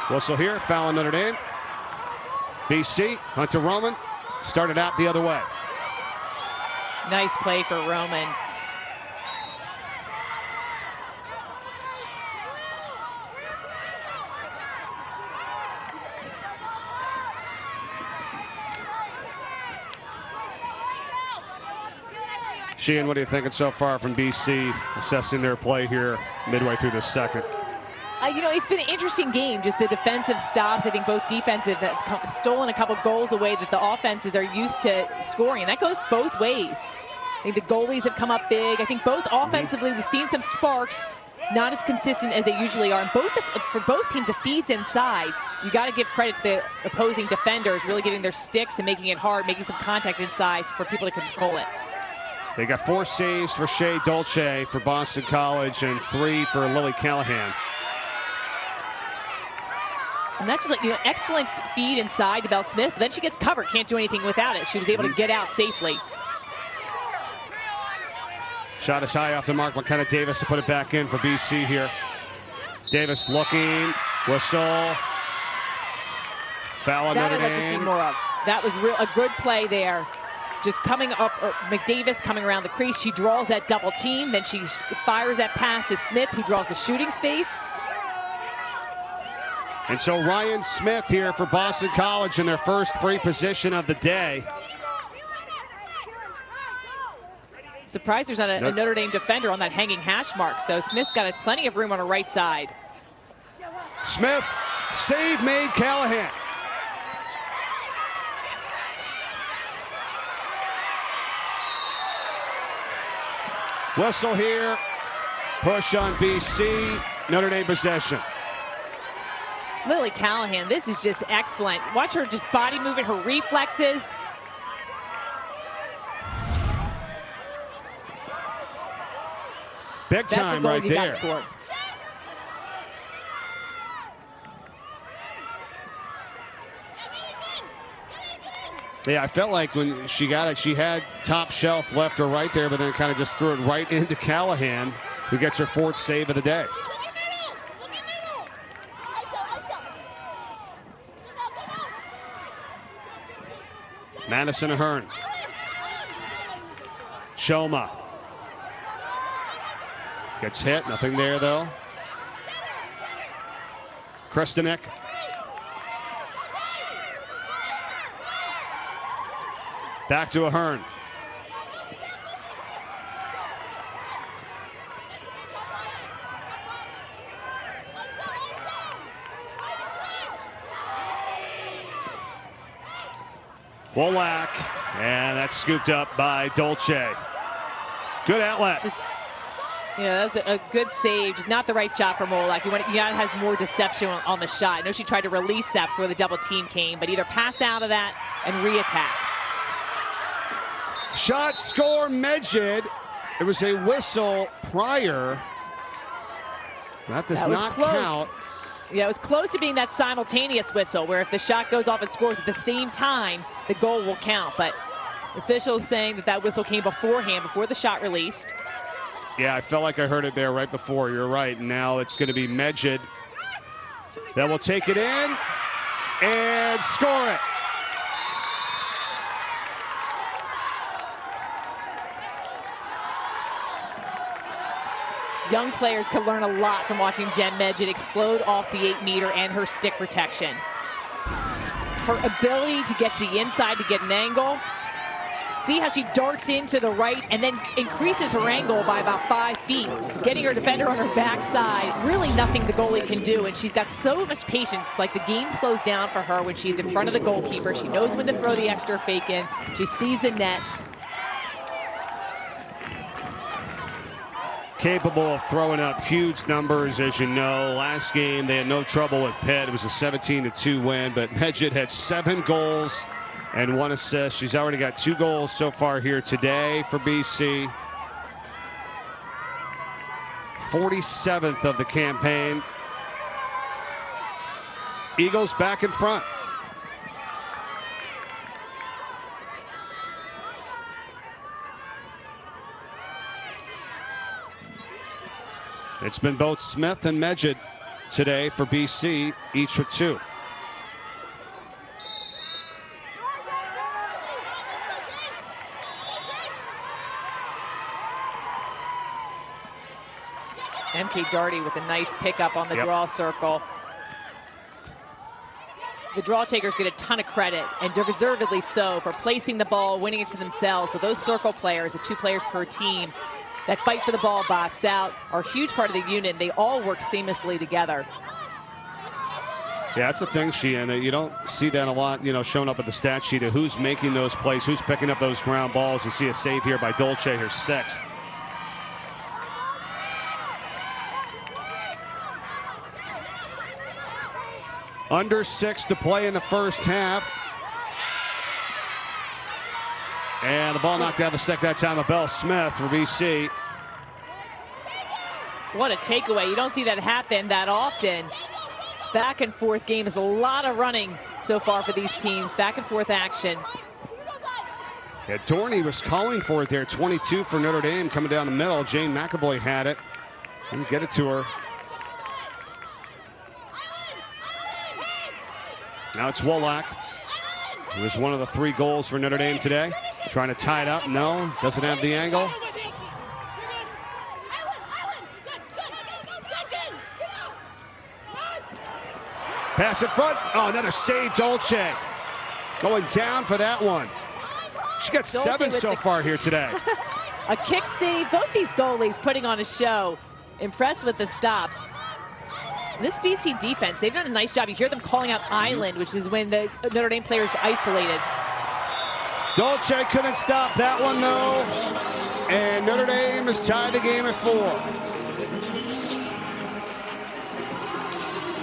Whistle here, foul on Notre Dame. BC, Hunter Roman, started out the other way. Nice play for Roman. Sheehan, what are you thinking so far from BC, assessing their play here midway through the second? You know, it's been an interesting game, just the defensive stops. I think both defensive have stolen a couple goals away that the offenses are used to scoring, and that goes both ways. I think the goalies have come up big. I think both offensively, we've seen some sparks, not as consistent as they usually are. And for both teams, it feeds inside. You got to give credit to the opposing defenders, really getting their sticks and making it hard, making some contact inside for people to control it. They got 4 saves for Shea Dolce for Boston College and 3 for Lily Callahan. And that's just like, you know, excellent feed inside to Belle Smith, but then she gets covered, can't do anything without it. She was able to get out safely. Shot is high off the mark. McKenna Davis to put it back in for BC here. Davis looking, whistle. Foul on Notre Dame. That I'd like to see more of. That was a good play there. Just coming up, McDavis coming around the crease. She draws that double team. Then she fires that pass to Smith, who draws the shooting space. And so Ryan Smith here for Boston College in their first free position of the day. Surprised there's not a Notre Dame defender on that hanging hash mark. So Smith's got plenty of room on her right side. Smith, save made, Callahan. Whistle here. Push on BC. Notre Dame possession. Lily Callahan, this is just excellent. Watch her just body moving, her reflexes. Big time right there. Yeah, I felt like when she got it, she had top shelf left or right there, but then kind of just threw it right into Callahan, who gets her 4th save of the day. Madison Ahern. Shoma. Gets hit, nothing there though. Kristanek. Back to Ahern. Wolak, and that's scooped up by Dolce. Good outlet. Yeah, that's a good save. Just not the right shot from Wolak. You gotta have more deception on the shot. I know she tried to release that before the double team came, but either pass out of that and re-attack. Shot, score, Medjid. There was a whistle prior. That does not count. Yeah, it was close to being that simultaneous whistle where if the shot goes off and scores at the same time, the goal will count. But officials saying that whistle came beforehand, before the shot released. Yeah, I felt like I heard it there right before. You're right. Now it's going to be Medjid that will take it in and score it. Young players could learn a lot from watching Jenn Medjid explode off the 8-meter and her stick protection. Her ability to get to the inside to get an angle. See how she darts into the right and then increases her angle by about 5 feet, getting her defender on her backside. Really nothing the goalie can do, and she's got so much patience. It's like the game slows down for her when she's in front of the goalkeeper. She knows when to throw the extra fake in. She sees the net. Capable of throwing up huge numbers, as you know. Last game, they had no trouble with Pitt. It was a 17-2 win, but Midget had 7 goals and 1 assist. She's already got 2 goals so far here today for BC. 47th of the campaign. Eagles back in front. It's been both Smith and Medjid today for BC, each with 2. MK Darty with a nice pickup on the draw circle. The draw takers get a ton of credit, and deservedly so, for placing the ball, winning it to themselves. But those circle players, the 2 players per team, that fight for the ball, box out, are a huge part of the unit. They all work seamlessly together. Yeah, that's the thing, Sheehan. You don't see that a lot, showing up at the stat sheet of who's making those plays, who's picking up those ground balls. You see a save here by Dolce, her 6th. Under 6 to play in the first half. And the ball knocked out of the stick that time of Belle Smith for BC. What a takeaway. You don't see that happen that often. Back and forth game is a lot of running so far for these teams. Back and forth action. Yeah, Dorney was calling for it there. 22 for Notre Dame coming down the middle. Jane McAvoy had it. Didn't get it to her. Now it's Wolak, who was one of the 3 goals for Notre Dame today. Trying to tie it up. No, doesn't have the angle. Pass in front. Oh, another save, Dolce. Going down for that one. She got 7 so far here today. A kick save. Both these goalies putting on a show. Impressed with the stops. This BC defense, they've done a nice job. You hear them calling out island, which is when the Notre Dame players isolated. Dolce couldn't stop that one, though. And Notre Dame has tied the game at 4.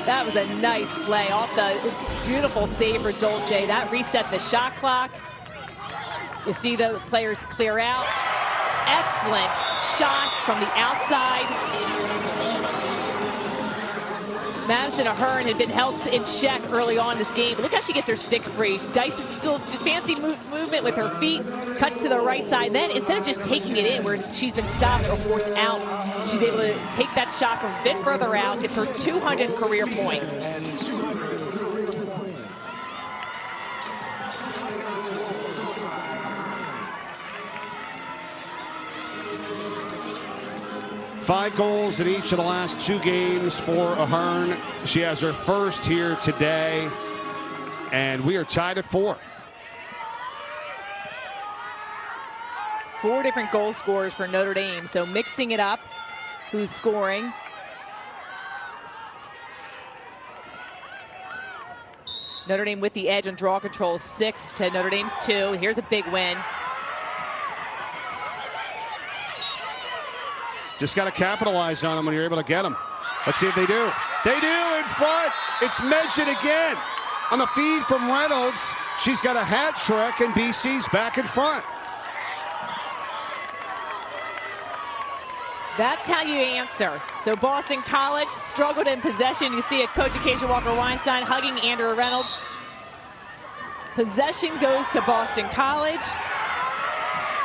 That was a nice play off the beautiful save for Dolce. That reset the shot clock. You see the players clear out. Excellent shot from the outside. Madison Ahern had been held in check early on in this game. But look how she gets her stick free. Dice is still fancy movement with her feet, cuts to the right side. Then instead of just taking it in where she's been stopped or forced out, she's able to take that shot from a bit further out. It's her 200th career point. Five goals in each of the last 2 games for Ahern. She has her first here today, and we are tied at 4. 4 different goal scorers for Notre Dame, so mixing it up. Who's scoring? Notre Dame with the edge on draw control, 6 to Notre Dame's 2. Here's a big win. Just got to capitalize on them when you're able to get them. Let's see if they do. They do in front. It's Medjid again. On the feed from Reynolds, she's got a hat trick, and BC's back in front. That's how you answer. So Boston College struggled in possession. You see a coach Acacia Walker-Weinstein hugging Andrea Reynolds. Possession goes to Boston College.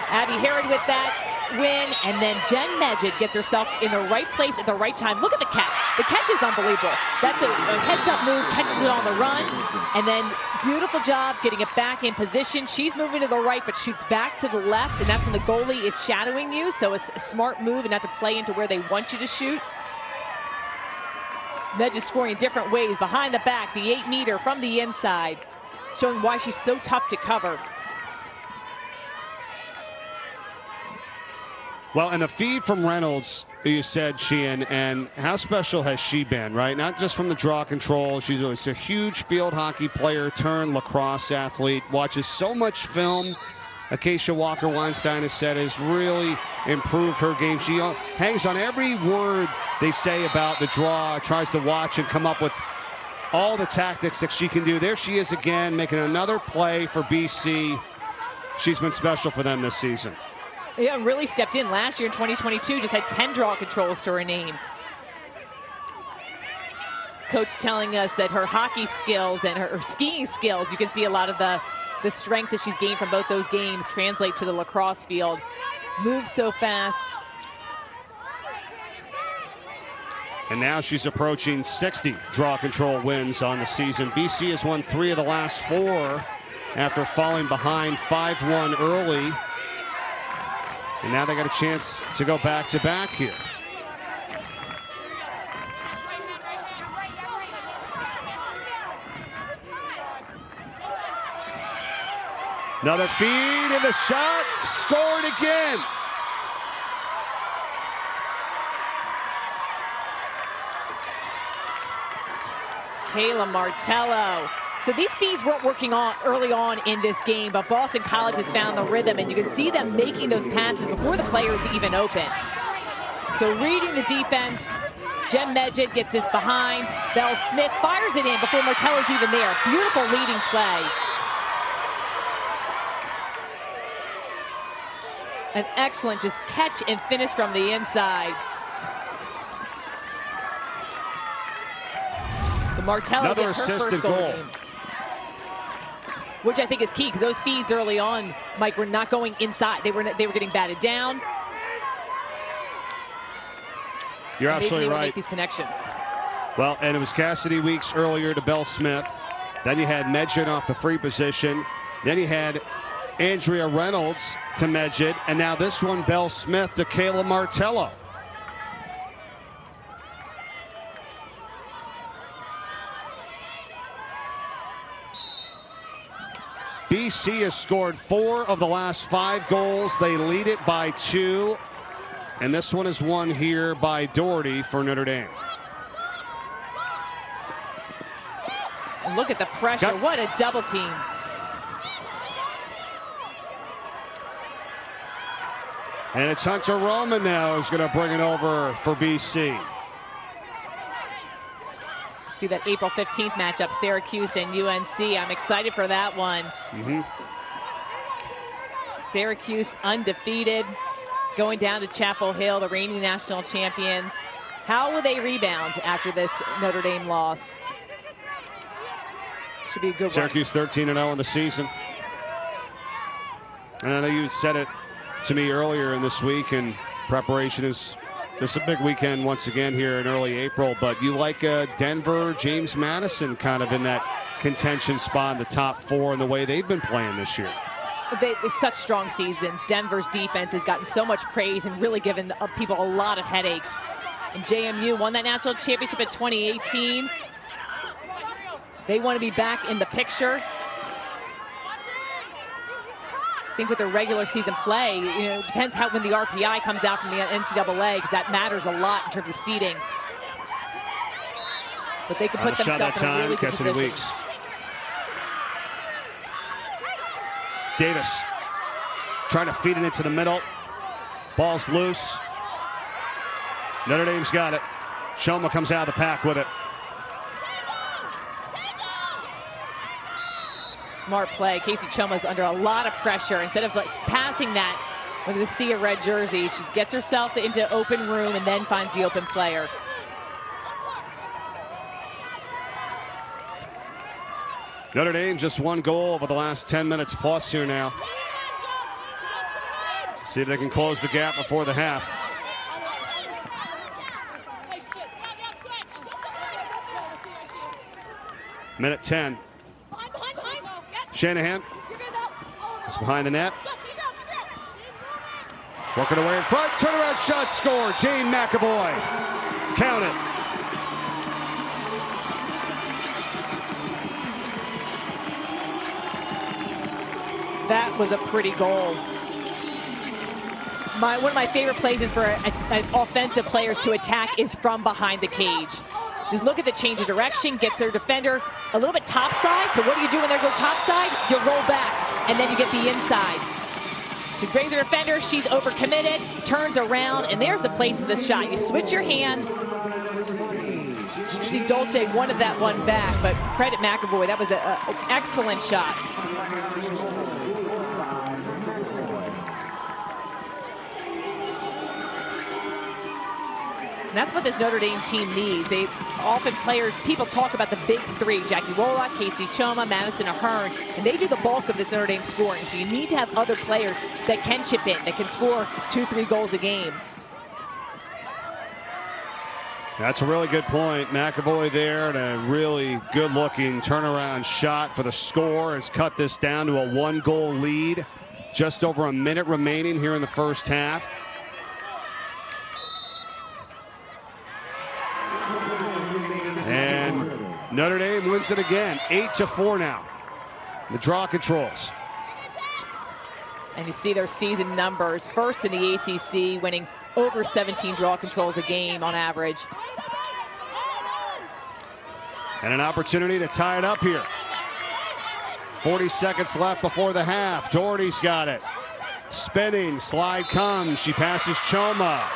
Abby Herod with that win, and then Jenn Medjid gets herself in the right place at the right time. Look at the catch. The catch is unbelievable. That's a heads-up move, catches it on the run, and then beautiful job getting it back in position. She's moving to the right, but shoots back to the left, and that's when the goalie is shadowing you, so it's a smart move and not to play into where they want you to shoot. Medjid scoring in different ways, behind the back, the 8-meter from the inside, showing why she's so tough to cover. Well, and the feed from Reynolds, you said, Sheehan, and how special has she been, right? Not just from the draw control. She's a huge field hockey player turned lacrosse athlete. Watches so much film. Acacia Walker-Weinstein has said has really improved her game. She hangs on every word they say about the draw, tries to watch and come up with all the tactics that she can do. There she is again, making another play for BC. She's been special for them this season. Yeah, really stepped in last year in 2022, just had 10 draw controls to her name. Coach telling us that her hockey skills and her skiing skills, you can see a lot of the strengths that she's gained from both those games translate to the lacrosse field. Moves so fast. And now she's approaching 60 draw control wins on the season. BC has won 3 of the last 4 after falling behind 5-1 early. And now they got a chance to go back-to-back here. Another feed and the shot scored again. Kayla Martello. So these feeds weren't working on early on in this game, but Boston College has found the rhythm, and you can see them making those passes before the players even open. So reading the defense, Jenn Medjid gets this behind. Belle Smith fires it in before Martello's even there. Beautiful leading play. An excellent just catch and finish from the inside. So Martello another gets her assisted first goal. goal. Which I think is key, because those feeds early on, Mike, were not going inside. They were getting batted down. You're absolutely right. Make these connections. Well, and it was Cassidy Weeks earlier to Belle Smith. Then you had Medjid off the free position. Then you had Andrea Reynolds to Medjid. And now this one, Belle Smith to Kayla Martello. BC has scored 4 of the last 5 goals. They lead it by 2. And this one is won here by Doherty for Notre Dame. And look at the pressure. What a double team. And it's Hunter Roman now who's going to bring it over for BC. See that April 15th matchup, Syracuse and UNC. I'm excited for that one. Syracuse undefeated, going down to Chapel Hill, the reigning national champions. How will they rebound after this Notre Dame loss? Should be a good Syracuse 13-0 in the season. And I know you said it to me earlier in this week, and preparation is this is a big weekend once again here in early April, but you like Denver, James Madison kind of in that contention spot in the top 4 in the way they've been playing this year. They've such strong seasons. Denver's defense has gotten so much praise and really given people a lot of headaches. And JMU won that national championship in 2018. They want to be back in the picture. I think with their regular season play, it depends how when the RPI comes out from the NCAA, because that matters a lot in terms of seeding. But they could put themselves in a really good Cassidy position. Weeks. Davis trying to feed it into the middle. Ball's loose. Notre Dame's got it. Shoma comes out of the pack with it. Smart play. Casey Choma's under a lot of pressure. Instead of passing that with a sea of red jersey, she gets herself into open room and then finds the open player. Notre Dame just 1 goal over the last 10 minutes plus here now. See if they can close the gap before the half. Minute 10. Shanahan is behind the net. Working away in front. Turnaround shot scored. Jane McAvoy. Count it. That was a pretty goal. One of my favorite plays is for offensive players to attack is from behind the cage. Just look at the change of direction, gets their defender a little bit topside. So what do you do when they go topside? You roll back, and then you get the inside. She brings her defender, she's overcommitted, turns around, and there's the place of the shot. You switch your hands. See, Dolce wanted that one back, but credit McAvoy. That was an excellent shot. And that's what this Notre Dame team needs. They often people talk about the big 3, Jackie Wolak, Casey Choma, Madison Ahern, and they do the bulk of this Notre Dame scoring. So you need to have other players that can chip in, that can score 2-3 goals a game. That's a really good point. McAvoy there, and a really good-looking turnaround shot for the score. Has cut this down to a 1-goal lead. Just over a minute remaining here in the first half. And Notre Dame wins it again, 8-4 now. The draw controls. And you see their season numbers. First in the ACC, winning over 17 draw controls a game on average. And an opportunity to tie it up here. 40 seconds left before the half. Doherty's got it. Spinning, slide comes. She passes Choma.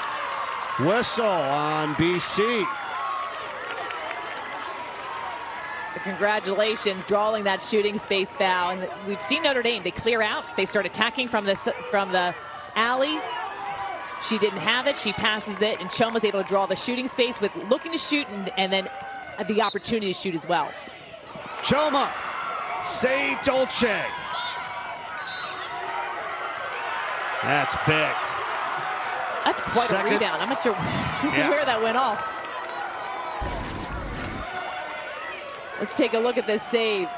Whistle on BC. Congratulations, drawing that shooting space foul. And we've seen Notre Dame, they clear out, they start attacking from the alley. She didn't have it, she passes it, and Choma's able to draw the shooting space with looking to shoot and then the opportunity to shoot as well. Choma, save Dolce. That's big. That's quite a rebound. I'm not sure where that went off. Let's take a look at this save.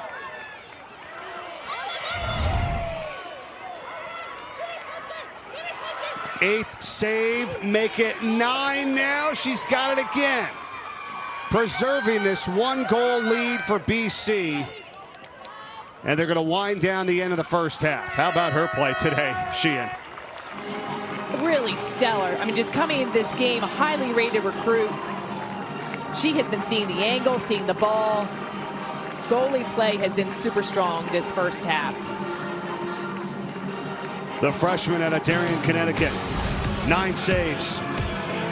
Eighth save, make it 9 now. She's got it again. Preserving this 1-goal lead for BC. And they're going to wind down the end of the first half. How about her play today, Sheehan? Really stellar. I mean, just coming in this game, a highly rated recruit. She has been seeing the angle, seeing the ball. Goalie play has been super strong this first half. The freshman out of Darien, Connecticut. 9 saves.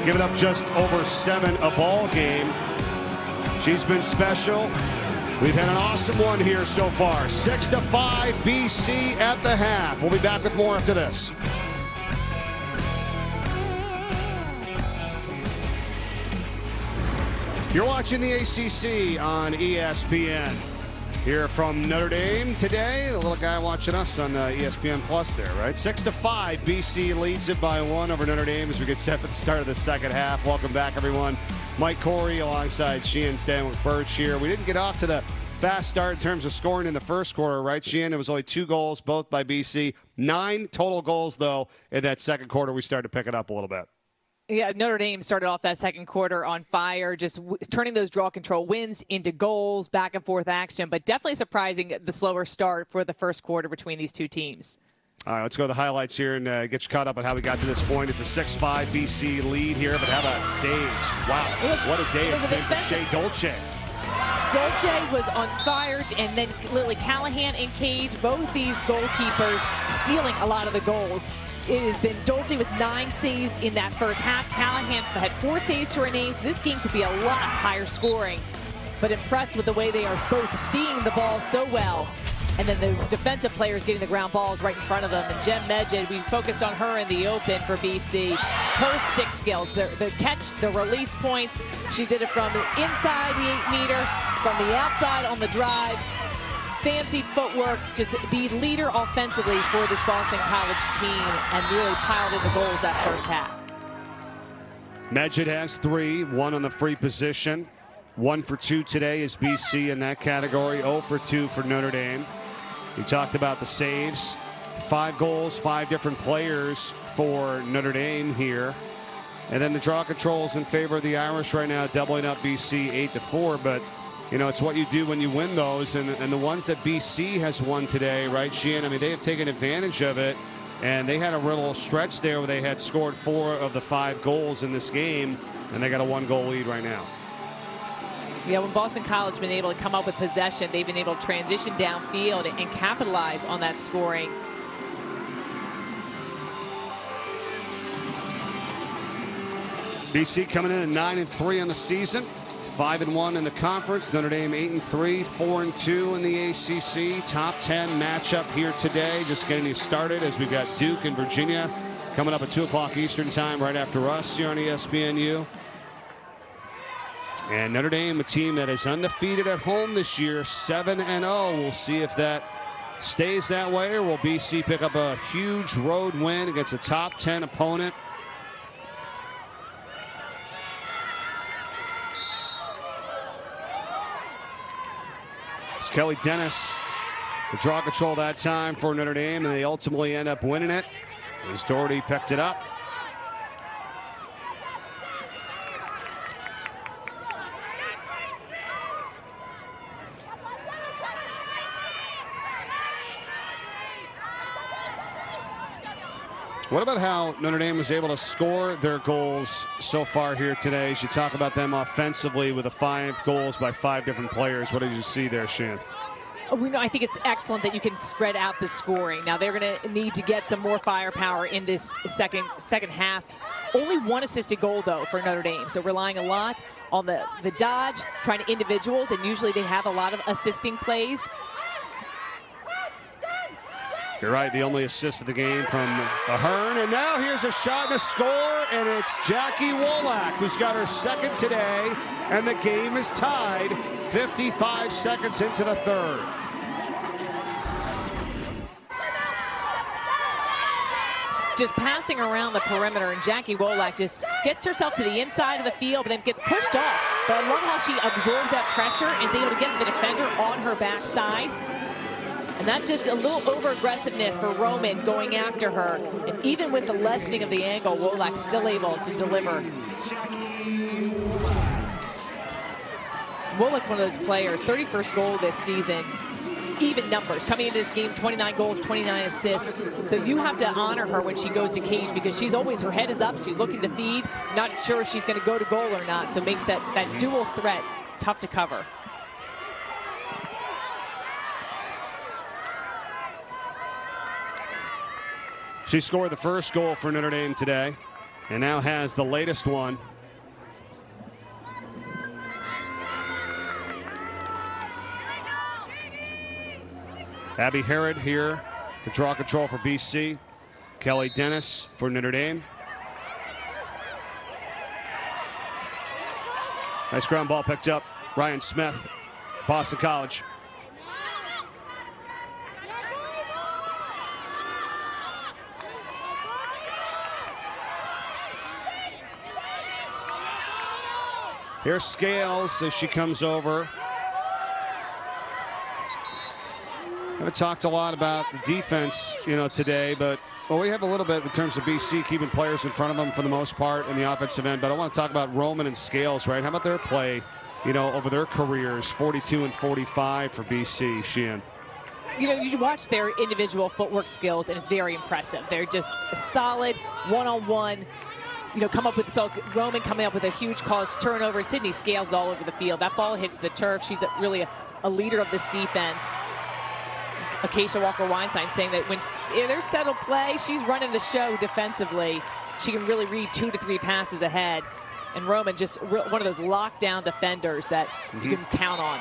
Giving up just over 7 a ball game. She's been special. We've had an awesome one here so far. 6-5 BC at the half. We'll be back with more after this. You're watching the ACC on ESPN. Here from Notre Dame today, the little guy watching us on ESPN Plus there, right? 6-5, BC leads it by 1 over Notre Dame as we get set for the start of the second half. Welcome back, everyone. Mike Corey alongside Sheehan Stanwick Birch here. We didn't get off to the fast start in terms of scoring in the first quarter, right, Sheehan? It was only 2 goals, both by BC. 9 total goals, though, in that second quarter. We started to pick it up a little bit. Yeah, Notre Dame started off that second quarter on fire, just turning those draw control wins into goals, back and forth action, but definitely surprising the slower start for the first quarter between these two teams. All right, let's go to the highlights here and get you caught up on how we got to this point. It's a 6-5 BC lead here, but how about saves? Wow, what a day it's been for Shea Dolce. Dolce was on fire, and then Lily Callahan in cage. Both these goalkeepers stealing a lot of the goals. It has been Dolce with 9 saves in that first half. Callahan had 4 saves to her name, so this game could be a lot higher scoring. But impressed with the way they are both seeing the ball so well. And then the defensive players getting the ground balls right in front of them. And Jenn Medjid, we focused on her in the open for BC. Her stick skills, the catch, the release points. She did it from the inside the 8-meter, from the outside on the drive. Fancy footwork, just the leader offensively for this Boston College team, and really piled in the goals that first half. Midget has 3, 1 on the free position. 1 for 2 today is BC in that category. 0 for 2 for Notre Dame. We talked about the saves. 5 goals, 5 different players for Notre Dame here. And then the draw controls in favor of the Irish right now, doubling up BC 8-4, but you know, it's what you do when you win those, and the ones that BC has won today, right, Sheehan? I mean, they have taken advantage of it, and they had a little stretch there where they had scored 4 of the 5 goals in this game, and they got a 1-goal lead right now. Yeah, when Boston College has been able to come up with possession, they've been able to transition downfield and capitalize on that scoring. BC coming in at 9-3 on the season. 5-1 in the conference. Notre Dame 8-3, 4-2 in the ACC. Top 10 matchup here today. Just getting you started as we've got Duke and Virginia coming up at 2 o'clock Eastern time right after us here on ESPNU. And Notre Dame, a team that is undefeated at home this year, 7-0. We'll see if that stays that way, or will BC pick up a huge road win against a top 10 opponent. Kelly Dennis, the draw control that time for Notre Dame, and they ultimately end up winning it as Doherty picked it up. What about how Notre Dame was able to score their goals so far here today? As you talk about them offensively with the 5 goals by 5 different players. What did you see there, Shan? I think it's excellent that you can spread out the scoring. Now they're going to need to get some more firepower in this second half. Only 1 assisted goal, though, for Notre Dame. So relying a lot on the dodge, trying to individuals, and usually they have a lot of assisting plays. You're right, the only assist of the game from Ahern. And now here's a shot and a score, and it's Jackie Wolak, who's got her 2nd today, and the game is tied 55 seconds into the 3rd. Just passing around the perimeter, and Jackie Wolak just gets herself to the inside of the field, but then gets pushed off. But I love how she absorbs that pressure and is able to get the defender on her backside. And that's just a little over-aggressiveness for Roman going after her. And even with the lessening of the angle, Wolak's still able to deliver. Wolak's one of those players, 31st goal this season. even numbers. Coming into this game, 29 goals, 29 assists. So you have to honor her when she goes to cage because she's always, her head is up, she's looking to feed, not sure if she's going to go to goal or not. So it makes that dual threat tough to cover. She scored the first goal for Notre Dame today and now has the latest one. Abby Herod here to draw control for BC. Kelly Dennis for Notre Dame. Nice ground ball picked up. Ryan Smith, Boston College. Here's Scales as she comes over. Haven't talked a lot about the defense, today, but we have a little bit in terms of BC keeping players in front of them for the most part in the offensive end. But I want to talk about Roman and Scales, right? How about their play, over their careers? 42 and 45 for BC. Sheehan. You watch their individual footwork skills, and it's very impressive. They're just solid one-on-one. Roman coming up with a huge cause turnover. Sydney Scales all over the field. That ball hits the turf. She's really a leader of this defense. Acacia Walker-Weinstein saying that when there's settled play, she's running the show defensively. She can really read 2 to 3 passes ahead. And Roman just one of those lockdown defenders that you can count on.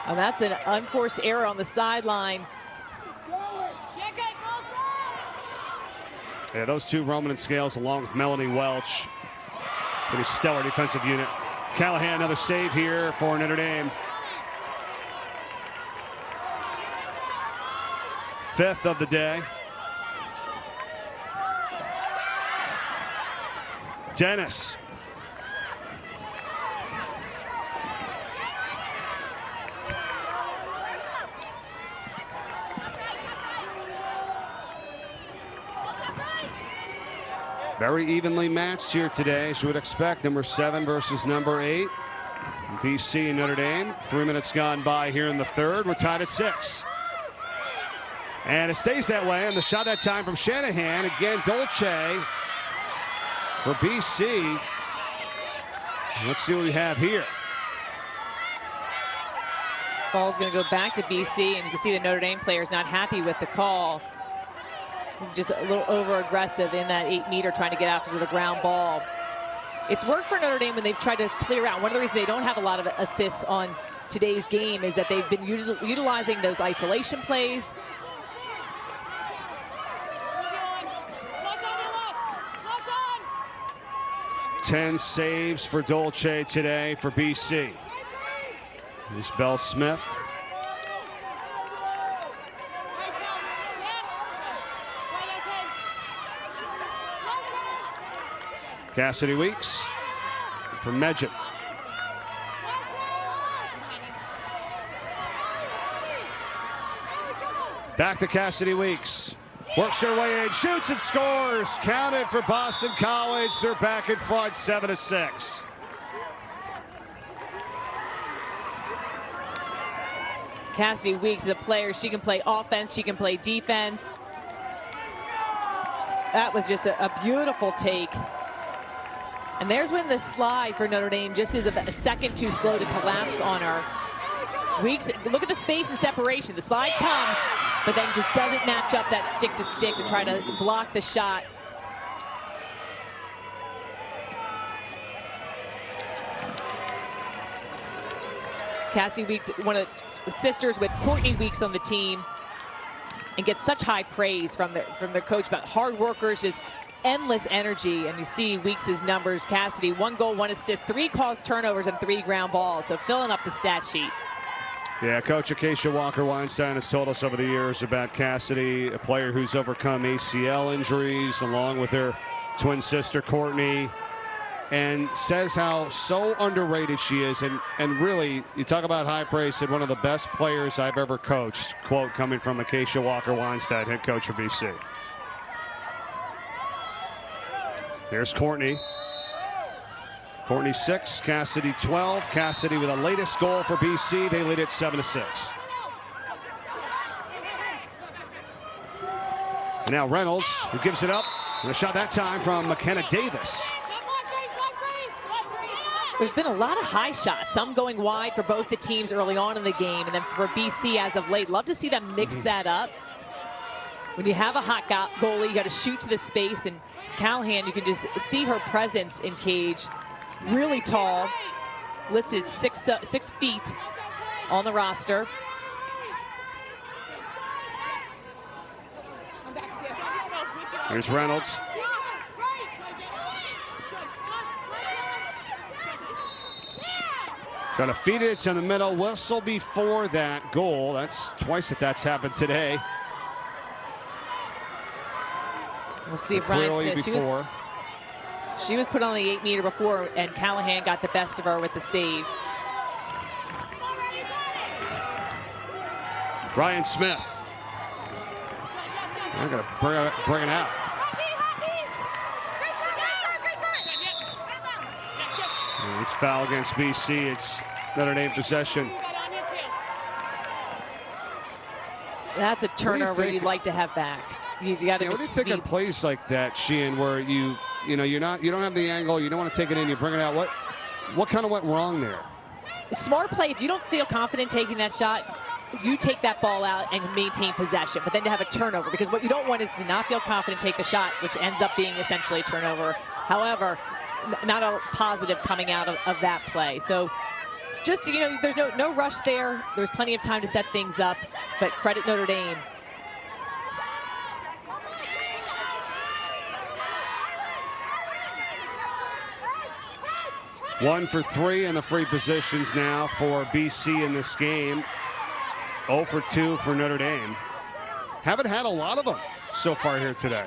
And that's an unforced error on the sideline. Yeah, those two, Roman and Scales, along with Melanie Welch. Pretty stellar defensive unit. Callahan, another save here for Notre Dame. 5th of the day. Dennis. Very evenly matched here today, as you would expect. Number 7 versus number 8. BC and Notre Dame. 3 minutes gone by here in the third. We're tied at 6. And it stays that way. And the shot that time from Shanahan. Again, Dolce for BC. Let's see what we have here. Ball's going to go back to BC, and you can see the Notre Dame players not happy with the call. Just a little over-aggressive in that 8-meter trying to get after the ground ball. It's worked for Notre Dame when they've tried to clear out. One of the reasons they don't have a lot of assists on today's game is that they've been utilizing those isolation plays. Ten saves for Dolce today for BC. Here's Belle Smith. Cassidy Weeks for Midget. Back to Cassidy Weeks. Works her way in, shoots and scores. Counted for Boston College. They're back in front, 7-6. Cassidy Weeks is a player. She can play offense. She can play defense. That was just a beautiful take. And there's when the slide for Notre Dame just is a second too slow to collapse on her. Weeks, look at the space and separation. The slide comes, but then just doesn't match up that stick-to-stick to try to block the shot. Cassidy Weeks, one of the sisters with Courtney Weeks on the team, and gets such high praise from their coach about hard workers, just endless energy. And you see Weeks' numbers. Cassidy, 1 goal, 1 assist, 3 calls, turnovers, and 3 ground balls. So filling up the stat sheet. Yeah, Coach Acacia Walker-Weinstein has told us over the years about Cassidy, a player who's overcome ACL injuries along with her twin sister Courtney, and says how so underrated she is. And really, you talk about high praise, said one of the best players I've ever coached, quote coming from Acacia Walker-Weinstein, head coach for BC. There's Courtney. Courtney 6, Cassidy 12. Cassidy with the latest goal for BC. They lead it 7-6. And now Reynolds, who gives it up. And a shot that time from McKenna Davis. There's been a lot of high shots, some going wide for both the teams early on in the game, and then for BC as of late. Love to see them mix that up. When you have a hot goalie, you got to shoot to the space, and Callahan, you can just see her presence in cage. Really tall, listed 6 feet on the roster. Here's Reynolds. Trying to feed it, it's in the middle. Whistle before that goal. That's twice that's happened today. We'll see if Ryan Smith, she was put on the 8-meter before, and Callahan got the best of her with the save. Ryan Smith. I'm going to bring it out. And it's foul against BC. It's Notre Dame possession. That's a turnover you'd like to have back. You got to. What do you think of plays like that, Sheehan, where you don't have the angle, you don't want to take it in, you bring it out? What kind of went wrong there? Smart play. If you don't feel confident taking that shot, you take that ball out and maintain possession, but then to have a turnover, because what you don't want is to not feel confident, take the shot, which ends up being essentially a turnover. However, not a positive coming out of that play. So just, there's no rush there. There's plenty of time to set things up, but credit Notre Dame. One for 3 in the free positions now for BC in this game. 0 for 2 for Notre Dame. Haven't had a lot of them so far here today.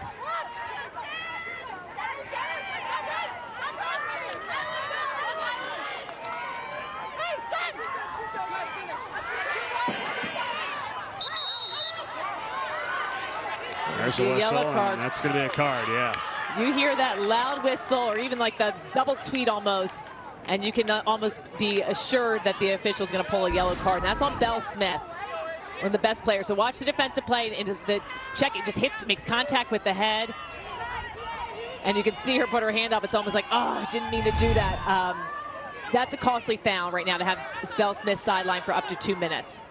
There's a whistle, and that's going to be a card, yeah. You hear that loud whistle, or even like the double tweet almost, and you can almost be assured that the official's going to pull a yellow card. And that's on Belle Smith, one of the best players. So watch the defensive play, and the check, it just hits, makes contact with the head. And you can see her put her hand up. It's almost like, oh, I didn't mean to do that. That's a costly foul right now to have Belle Smith sidelined for up to 2 minutes.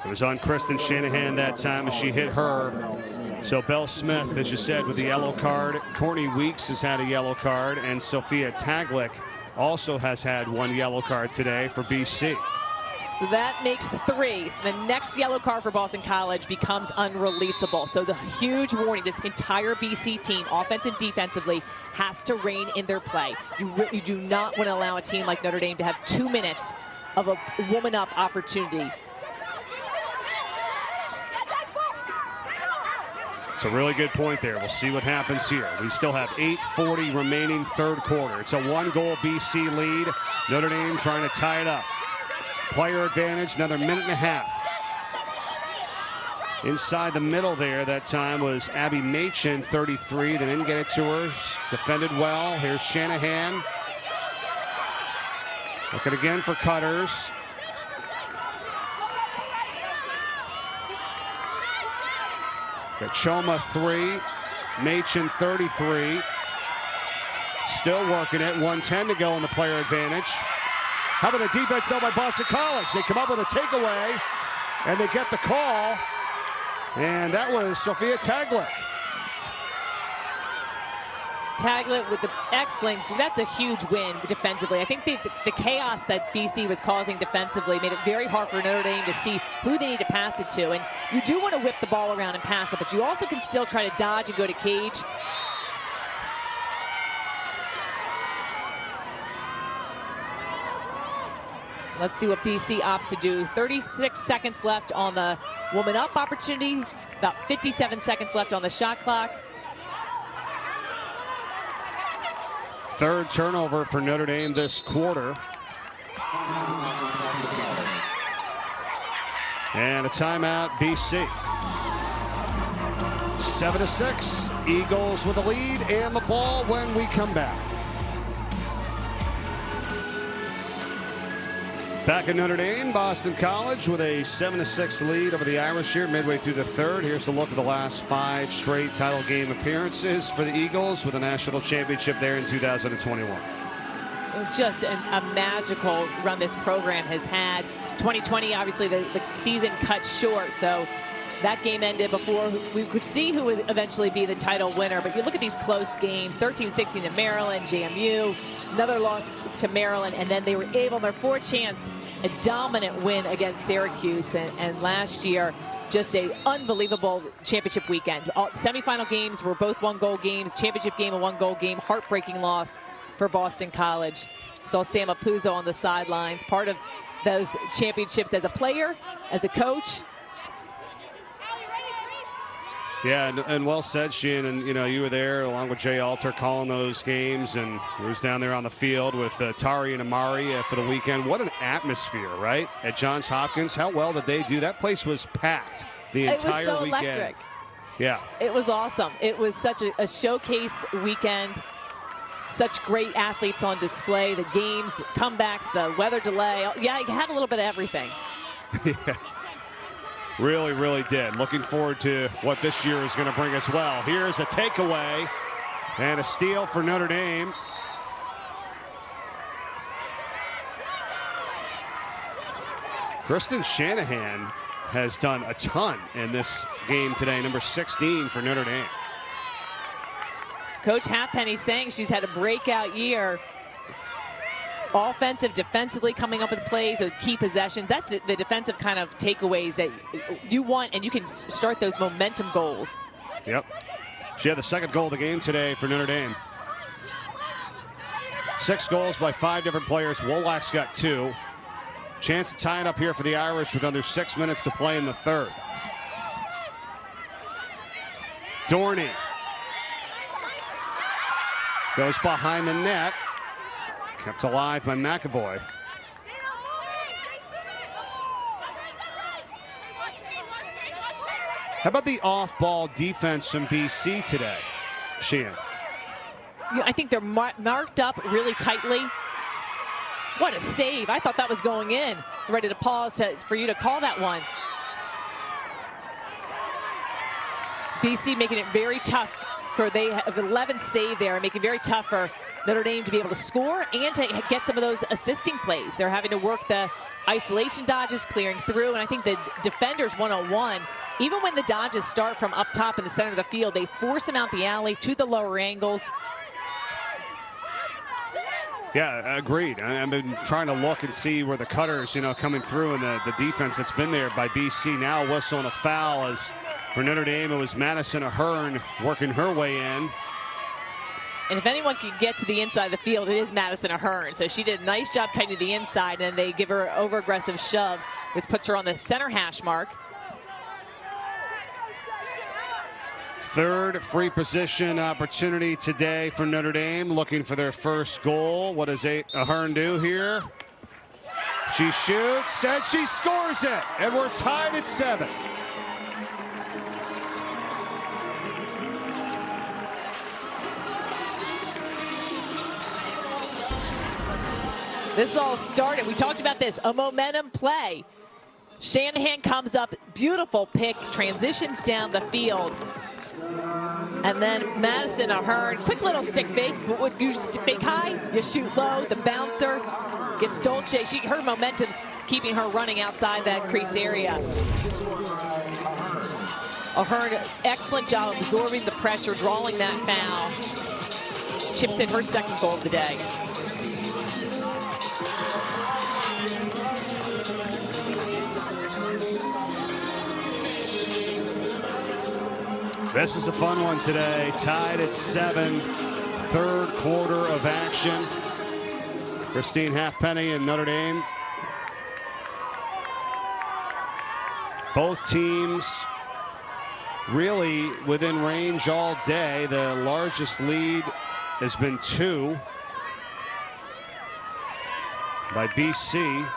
It was on Kristen Shanahan that time as she hit her. So Belle Smith, as you said, with the yellow card. Courtney Weeks has had a yellow card, and Sophia Taglick also has had 1 yellow card today for BC. So that makes 3. So the next yellow card for Boston College becomes unreleasable. So the huge warning, this entire BC team, offense and defensively, has to rein in their play. You do not want to allow a team like Notre Dame to have 2 minutes of a woman-up opportunity. It's a really good point there. We'll see what happens here. We still have 8:40 remaining third quarter. It's a 1-goal BC lead. Notre Dame trying to tie it up. Player advantage, another minute and a half. Inside the middle there that time was Abby Machin, 33. They didn't get it to her. Defended well. Here's Shanahan. Looking again for cutters. Got Choma 3, Machin 33. Still working it, 1:10 to go in the player advantage. How about the defense though by Boston College? They come up with a takeaway, and they get the call. And that was Sophia Taglick. Taglick with the excellent, that's a huge win defensively. I think the chaos that BC was causing defensively made it very hard for Notre Dame to see who they need to pass it to. And you do want to whip the ball around and pass it, but you also can still try to dodge and go to cage. Let's see what BC opts to do. 36 seconds left on the woman up opportunity, about 57 seconds left on the shot clock. Third turnover for Notre Dame this quarter. And a timeout, BC. 7-6, Eagles with the lead and the ball when we come back. Back in Notre Dame, Boston College with a 7-6 lead over the Irish here midway through the third. Here's a look at the last 5 straight title game appearances for the Eagles with a national championship there in 2021. Just a magical run this program has had. 2020, obviously, the season cut short, so that game ended before we could see who would eventually be the title winner. But you look at these close games, 13-16 to Maryland, JMU, another loss to Maryland, and then they were able, in their fourth chance, a dominant win against Syracuse. And last year, just a unbelievable championship weekend. All semifinal games were both one-goal games, championship game a one-goal game, heartbreaking loss for Boston College. Saw Sam Apuzzo on the sidelines, part of those championships as a player, as a coach. Yeah, and well said, Sheehan. And, you know, you were there along with Jay Alter calling those games, and he was down there on the field with Tari and Amari for the weekend. What an atmosphere, right, at Johns Hopkins. How well did they do? That place was packed the entire weekend. It was so weekend. electric. Yeah. It was awesome. It was such a showcase weekend. Such great athletes on display. The games, the comebacks, the weather delay. Yeah, it had a little bit of everything. Yeah. Really, really did. Looking forward to what this year is going to bring as well. Here's a takeaway and a steal for Notre Dame. Kristen Shanahan has done a ton in this game today, number 16 for Notre Dame. Coach Halfpenny saying she's had a breakout year. Offensive, defensively coming up with plays, those key possessions. That's the defensive kind of takeaways that you want, and you can start those momentum goals. Yep. She had the second goal of the game today for Notre Dame. 6 goals by 5 different players. Wolak's got 2. Chance to tie it up here for the Irish with under 6 minutes to play in the third. Dorney goes behind the net. Kept alive by McAvoy. How about the off-ball defense from BC today, Sheehan? Yeah, I think they're marked up really tightly. What a save. I thought that was going in. It's ready to pause for you to call that one. BC making it very tough they have 11th save there, making it very tough for Notre Dame to be able to score and to get some of those assisting plays. They're having to work the isolation dodges, clearing through, and I think the defenders one-on-one, even when the dodges start from up top in the center of the field, they force them out the alley to the lower angles. Yeah, agreed. I've been trying to look and see where the cutters, coming through, and the defense that's been there by BC. Now a whistle and a foul, as for Notre Dame, it was Madison Ahern working her way in. And if anyone can get to the inside of the field, it is Madison Ahern. So she did a nice job cutting to the inside, and they give her an over-aggressive shove, which puts her on the center hash mark. Third free position opportunity today for Notre Dame, looking for their first goal. What does Ahern do here? She shoots, and she scores it, and we're tied at 7. This all started, we talked about this, a momentum play. Shanahan comes up, beautiful pick, transitions down the field. And then Madison Ahern, quick little stick fake, but when you fake high, you shoot low. The bouncer gets Dolce. Her momentum's keeping her running outside that crease area. Ahern, excellent job absorbing the pressure, drawing that foul. Chips in her second goal of the day. This is a fun one today. Tied at 7. Third quarter of action. Christine Halfpenny and Notre Dame. Both teams really within range all day. The largest lead has been 2 by BC.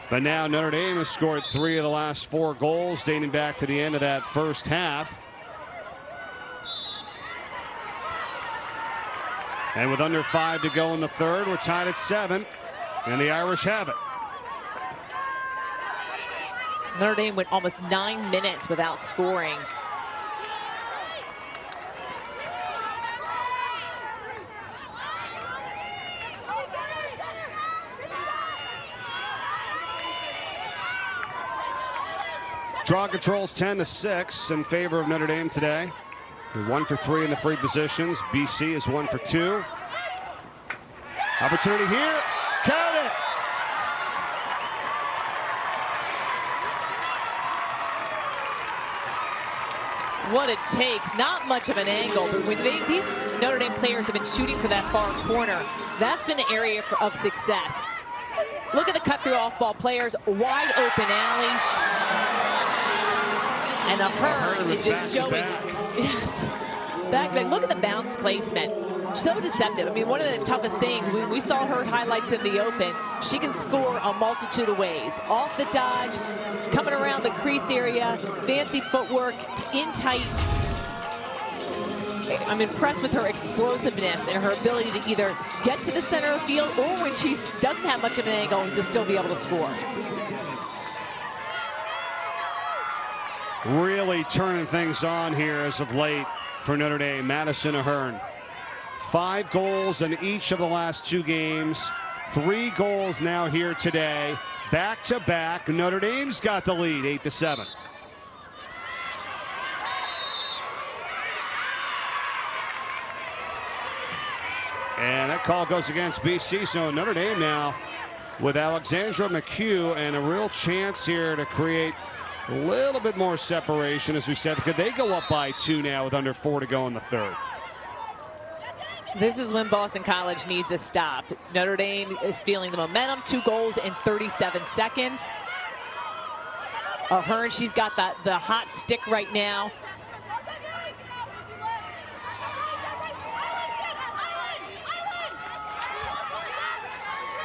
But now Notre Dame has scored 3 of the last 4 goals dating back to the end of that first half. And with under 5 to go in the third, we're tied at 7, and the Irish have it. Notre Dame went almost 9 minutes without scoring. Draw controls 10-6 in favor of Notre Dame today. They're 1 for 3 in the free positions. BC is 1 for 2. Opportunity here. Count it. What a take. Not much of an angle, but when these Notre Dame players have been shooting for that far corner, that's been an area of success. Look at the cut-through off-ball players. Wide open alley. And Ahern is just showing. Yes. Back to back. Look at the bounce placement. So deceptive. I mean, one of the toughest things, when we saw her highlights in the open, she can score a multitude of ways. Off the dodge, coming around the crease area, fancy footwork, in tight. I'm impressed with her explosiveness and her ability to either get to the center of the field or when she doesn't have much of an angle to still be able to score. Really turning things on here as of late for Notre Dame. Madison Ahern. 5 goals in each of the last 2 games. 3 goals now here today. Back to back. Notre Dame's got the lead, 8-7. And that call goes against BC. So Notre Dame now with Alexandra McHugh and a real chance here to create a little bit more separation, as we said. Could they go up by 2 now with under 4 to go in the third? This is when Boston College needs a stop. Notre Dame is feeling the momentum. 2 goals in 37 seconds. Ahern, she's got the hot stick right now.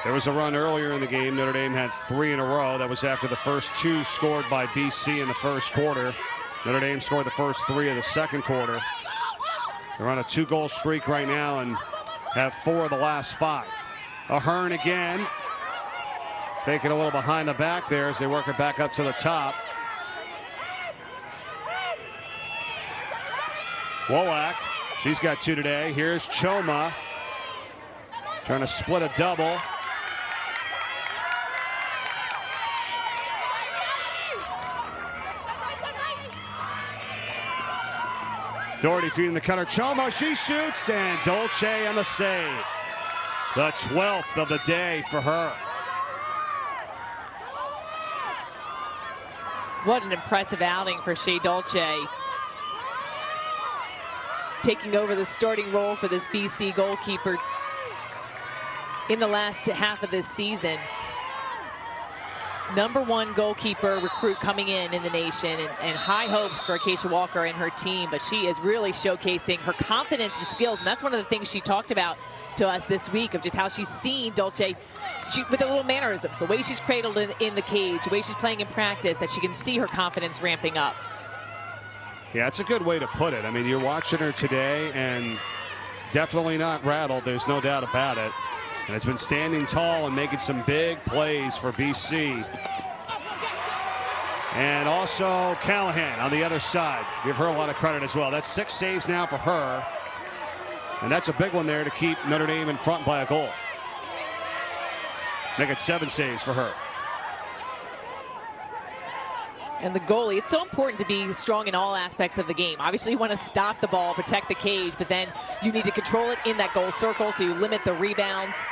There was a run earlier in the game. Notre Dame had 3 in a row. That was after the first 2 scored by BC in the first quarter. Notre Dame scored the first 3 of the second quarter. They're on a 2-goal streak right now and have 4 of the last 5. Ahern again. Faking a little behind the back there as they work it back up to the top. Wolak, she's got 2 today. Here's Choma. Trying to split a double. Doherty feeding the cutter. Choma, she shoots, and Dolce on the save. The 12th of the day for her. What an impressive outing for Shea Dolce. Taking over the starting role for this BC goalkeeper in the last half of this season. #1 goalkeeper recruit coming in the nation, and high hopes for Acacia Walker and her team, but she is really showcasing her confidence and skills, and that's one of the things she talked about to us this week, of just how she's seen Dolce with the little mannerisms, the way she's cradled in the cage, the way she's playing in practice, that she can see her confidence ramping up. Yeah, it's a good way to put it. I mean, you're watching her today and definitely not rattled, there's no doubt about it. And has been standing tall and making some big plays for BC. And also Callahan on the other side. Give her a lot of credit as well. That's 6 saves now for her. And that's a big one there to keep Notre Dame in front by a goal. Make it 7 saves for her. And the goalie, it's so important to be strong in all aspects of the game. Obviously, you want to stop the ball, protect the cage, but then you need to control it in that goal circle, so you limit the rebounds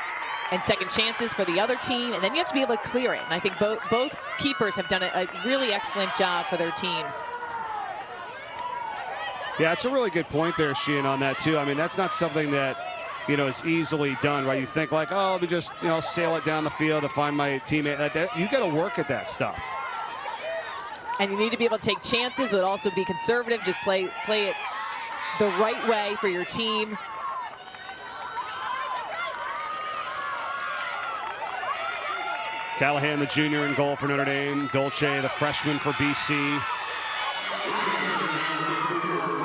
and second chances for the other team, and then you have to be able to clear it. And I think both keepers have done a really excellent job for their teams. Yeah, it's a really good point there, Sheehan, on that too. I mean, that's not something that, is easily done, right? You think like, oh, let me just, sail it down the field to find my teammate. You got to work at that stuff. And you need to be able to take chances, but also be conservative. Just play it the right way for your team. Callahan, the junior, in goal for Notre Dame. Dolce, the freshman for BC.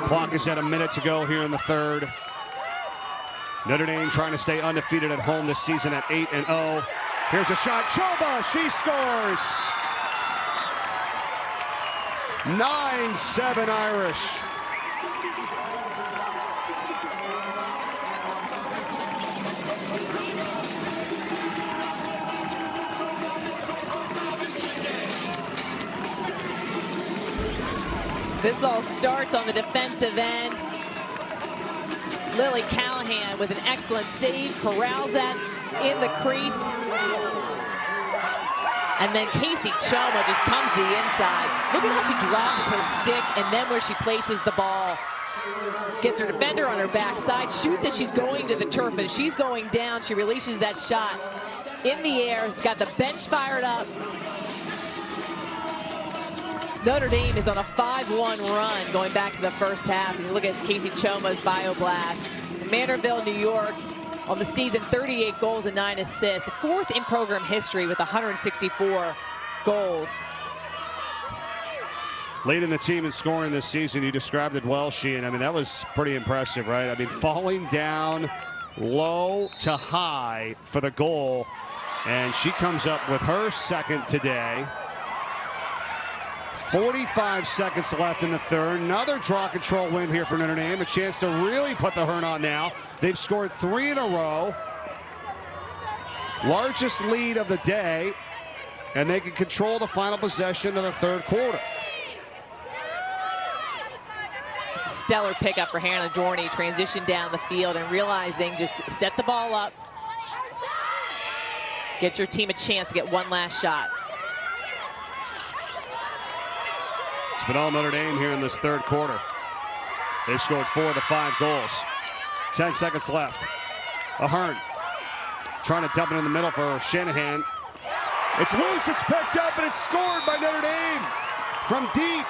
Clock is at a minute to go here in the third. Notre Dame trying to stay undefeated at home this season at 8-0. Here's a shot. Choba, she scores. 9-7 Irish. This all starts on the defensive end. Lily Callahan with an excellent save, corrals that in the crease. And then Casey Choma just comes to the inside. Look at how she drops her stick and then where she places the ball. Gets her defender on her backside, shoots as she's going to the turf, and as she's going down, she releases that shot in the air. It's got the bench fired up. Notre Dame is on a 5-1 run going back to the first half. You look at Casey Choma's bioblast. Manorville, New York, on the season, 38 goals and 9 assists. Fourth in program history with 164 goals. Leading the team in scoring this season, you described it well, Sheehan. I mean, that was pretty impressive, right? I mean, falling down low to high for the goal, and she comes up with her second today. 45 seconds left in the third. Another draw control win here for Notre Dame. A chance to really put the hurt on now. They've scored 3 in a row. Largest lead of the day, and they can control the final possession of the third quarter. Stellar pickup for Hannah Dorney. Transition down the field and realizing just set the ball up. Get your team a chance to get one last shot. It's been all Notre Dame here in this third quarter. They've scored 4 of the 5 goals. 10 seconds left. Ahern trying to dump it in the middle for Shanahan. It's loose, it's picked up, and it's scored by Notre Dame from deep.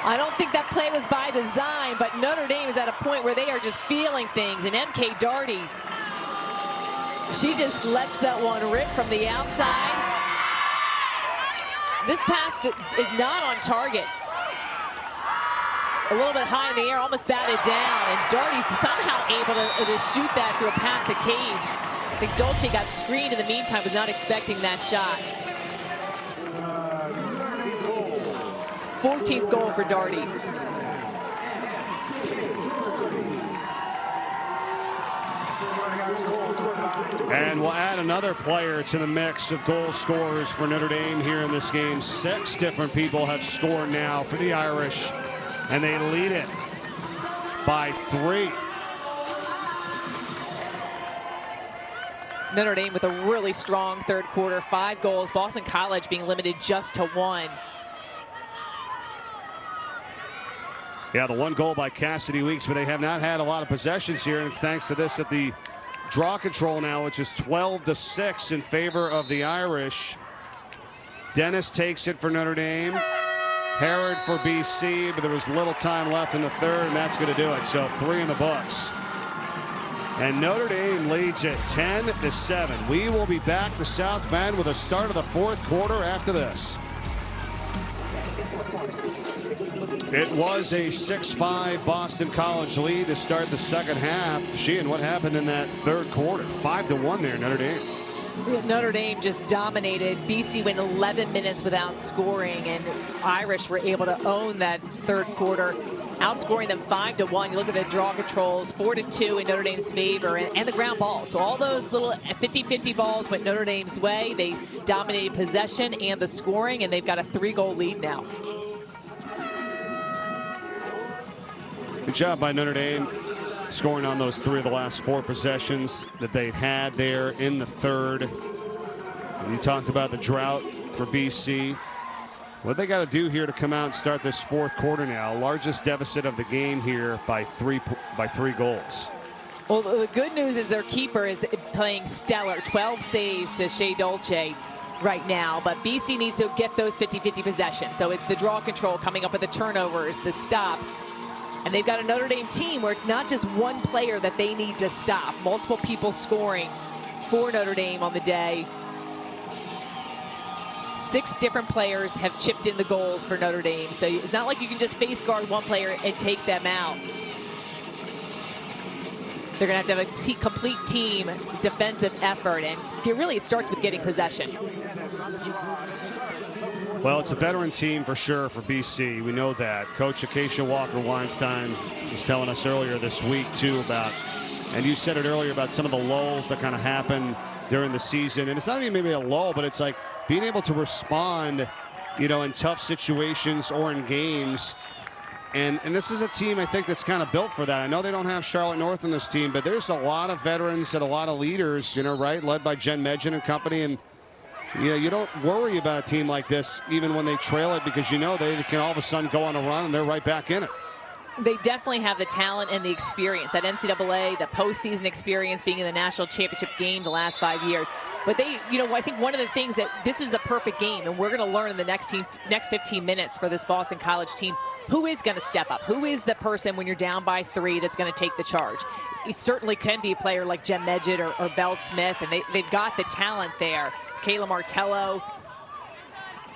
I don't think that play was by design, but Notre Dame is at a point where they are just feeling things. And MK Darty, she just lets that one rip from the outside. This pass is not on target. A little bit high in the air, almost batted down, and Darty's somehow able to shoot that through a path to cage. I think Dolce got screened in the meantime, was not expecting that shot. 14th goal for Darty. And we'll add another player to the mix of goal scorers for Notre Dame here in this game. 6 different people have scored now for the Irish, and they lead it by 3. Notre Dame with a really strong third quarter, 5 goals. Boston College being limited just to 1. Yeah, the 1 goal by Cassidy Weeks, but they have not had a lot of possessions here, and it's thanks to this at the draw control now, which is 12-6 in favor of the Irish. Dennis takes it for Notre Dame. Herod for BC, but there was little time left in the third, and that's going to do it. So 3 in the books. And Notre Dame leads it 10-7. We will be back to South Bend with a start of the fourth quarter after this. It was a 6-5 Boston College lead to start the second half. Sheehan, what happened in that third quarter? 5-1 there, Notre Dame. Notre Dame just dominated. BC went 11 minutes without scoring, and Irish were able to own that third quarter, outscoring them 5-1. You look at the draw controls, 4-2 in Notre Dame's favor, and the ground ball. So all those little 50-50 balls went Notre Dame's way. They dominated possession and the scoring, and they've got a 3-goal lead now. Good job by Notre Dame scoring on those 3 of the last 4 possessions that they've had there in the third. And you talked about the drought for BC. What they got to do here to come out and start this fourth quarter now. Largest deficit of the game here by 3 goals. Well, the good news is their keeper is playing stellar. 12 saves to Shea Dolce right now, but BC needs to get those 50-50 possessions. So it's the draw control coming up with the turnovers, the stops. And they've got a Notre Dame team where it's not just one player that they need to stop. Multiple people scoring for Notre Dame on the day. 6 different players have chipped in the goals for Notre Dame. So it's not like you can just face guard one player and take them out. they're going to have a complete team defensive effort, and it starts with getting possession. Well, it's a veteran team for sure for BC. We know that. Coach Acacia Walker-Weinstein was telling us earlier this week, too, about, and you said it earlier, about some of the lulls that kind of happen during the season. And it's not even maybe a lull, but it's like being able to respond, you know, in tough situations or in games. And this is a team, I think, that's kind of built for that. I know they don't have Charlotte North in this team, but there's a lot of veterans and a lot of leaders, you know, right, led by Jenn Medjid and company. And you know, you don't worry about a team like this even when they trail it, because you know they can all of a sudden go on a run and they're right back in it. They definitely have the talent and the experience, that NCAA, the postseason experience, being in the national championship game the last 5 years. But they, you know, I think one of the things that this is a perfect game, and we're going to learn in the next 15 minutes for this Boston College team, who is going to step up? Who is the person when you're down by 3 that's going to take the charge? It certainly can be a player like Jenn Medjid or Belle Smith, and they've got the talent there. Kayla Martello,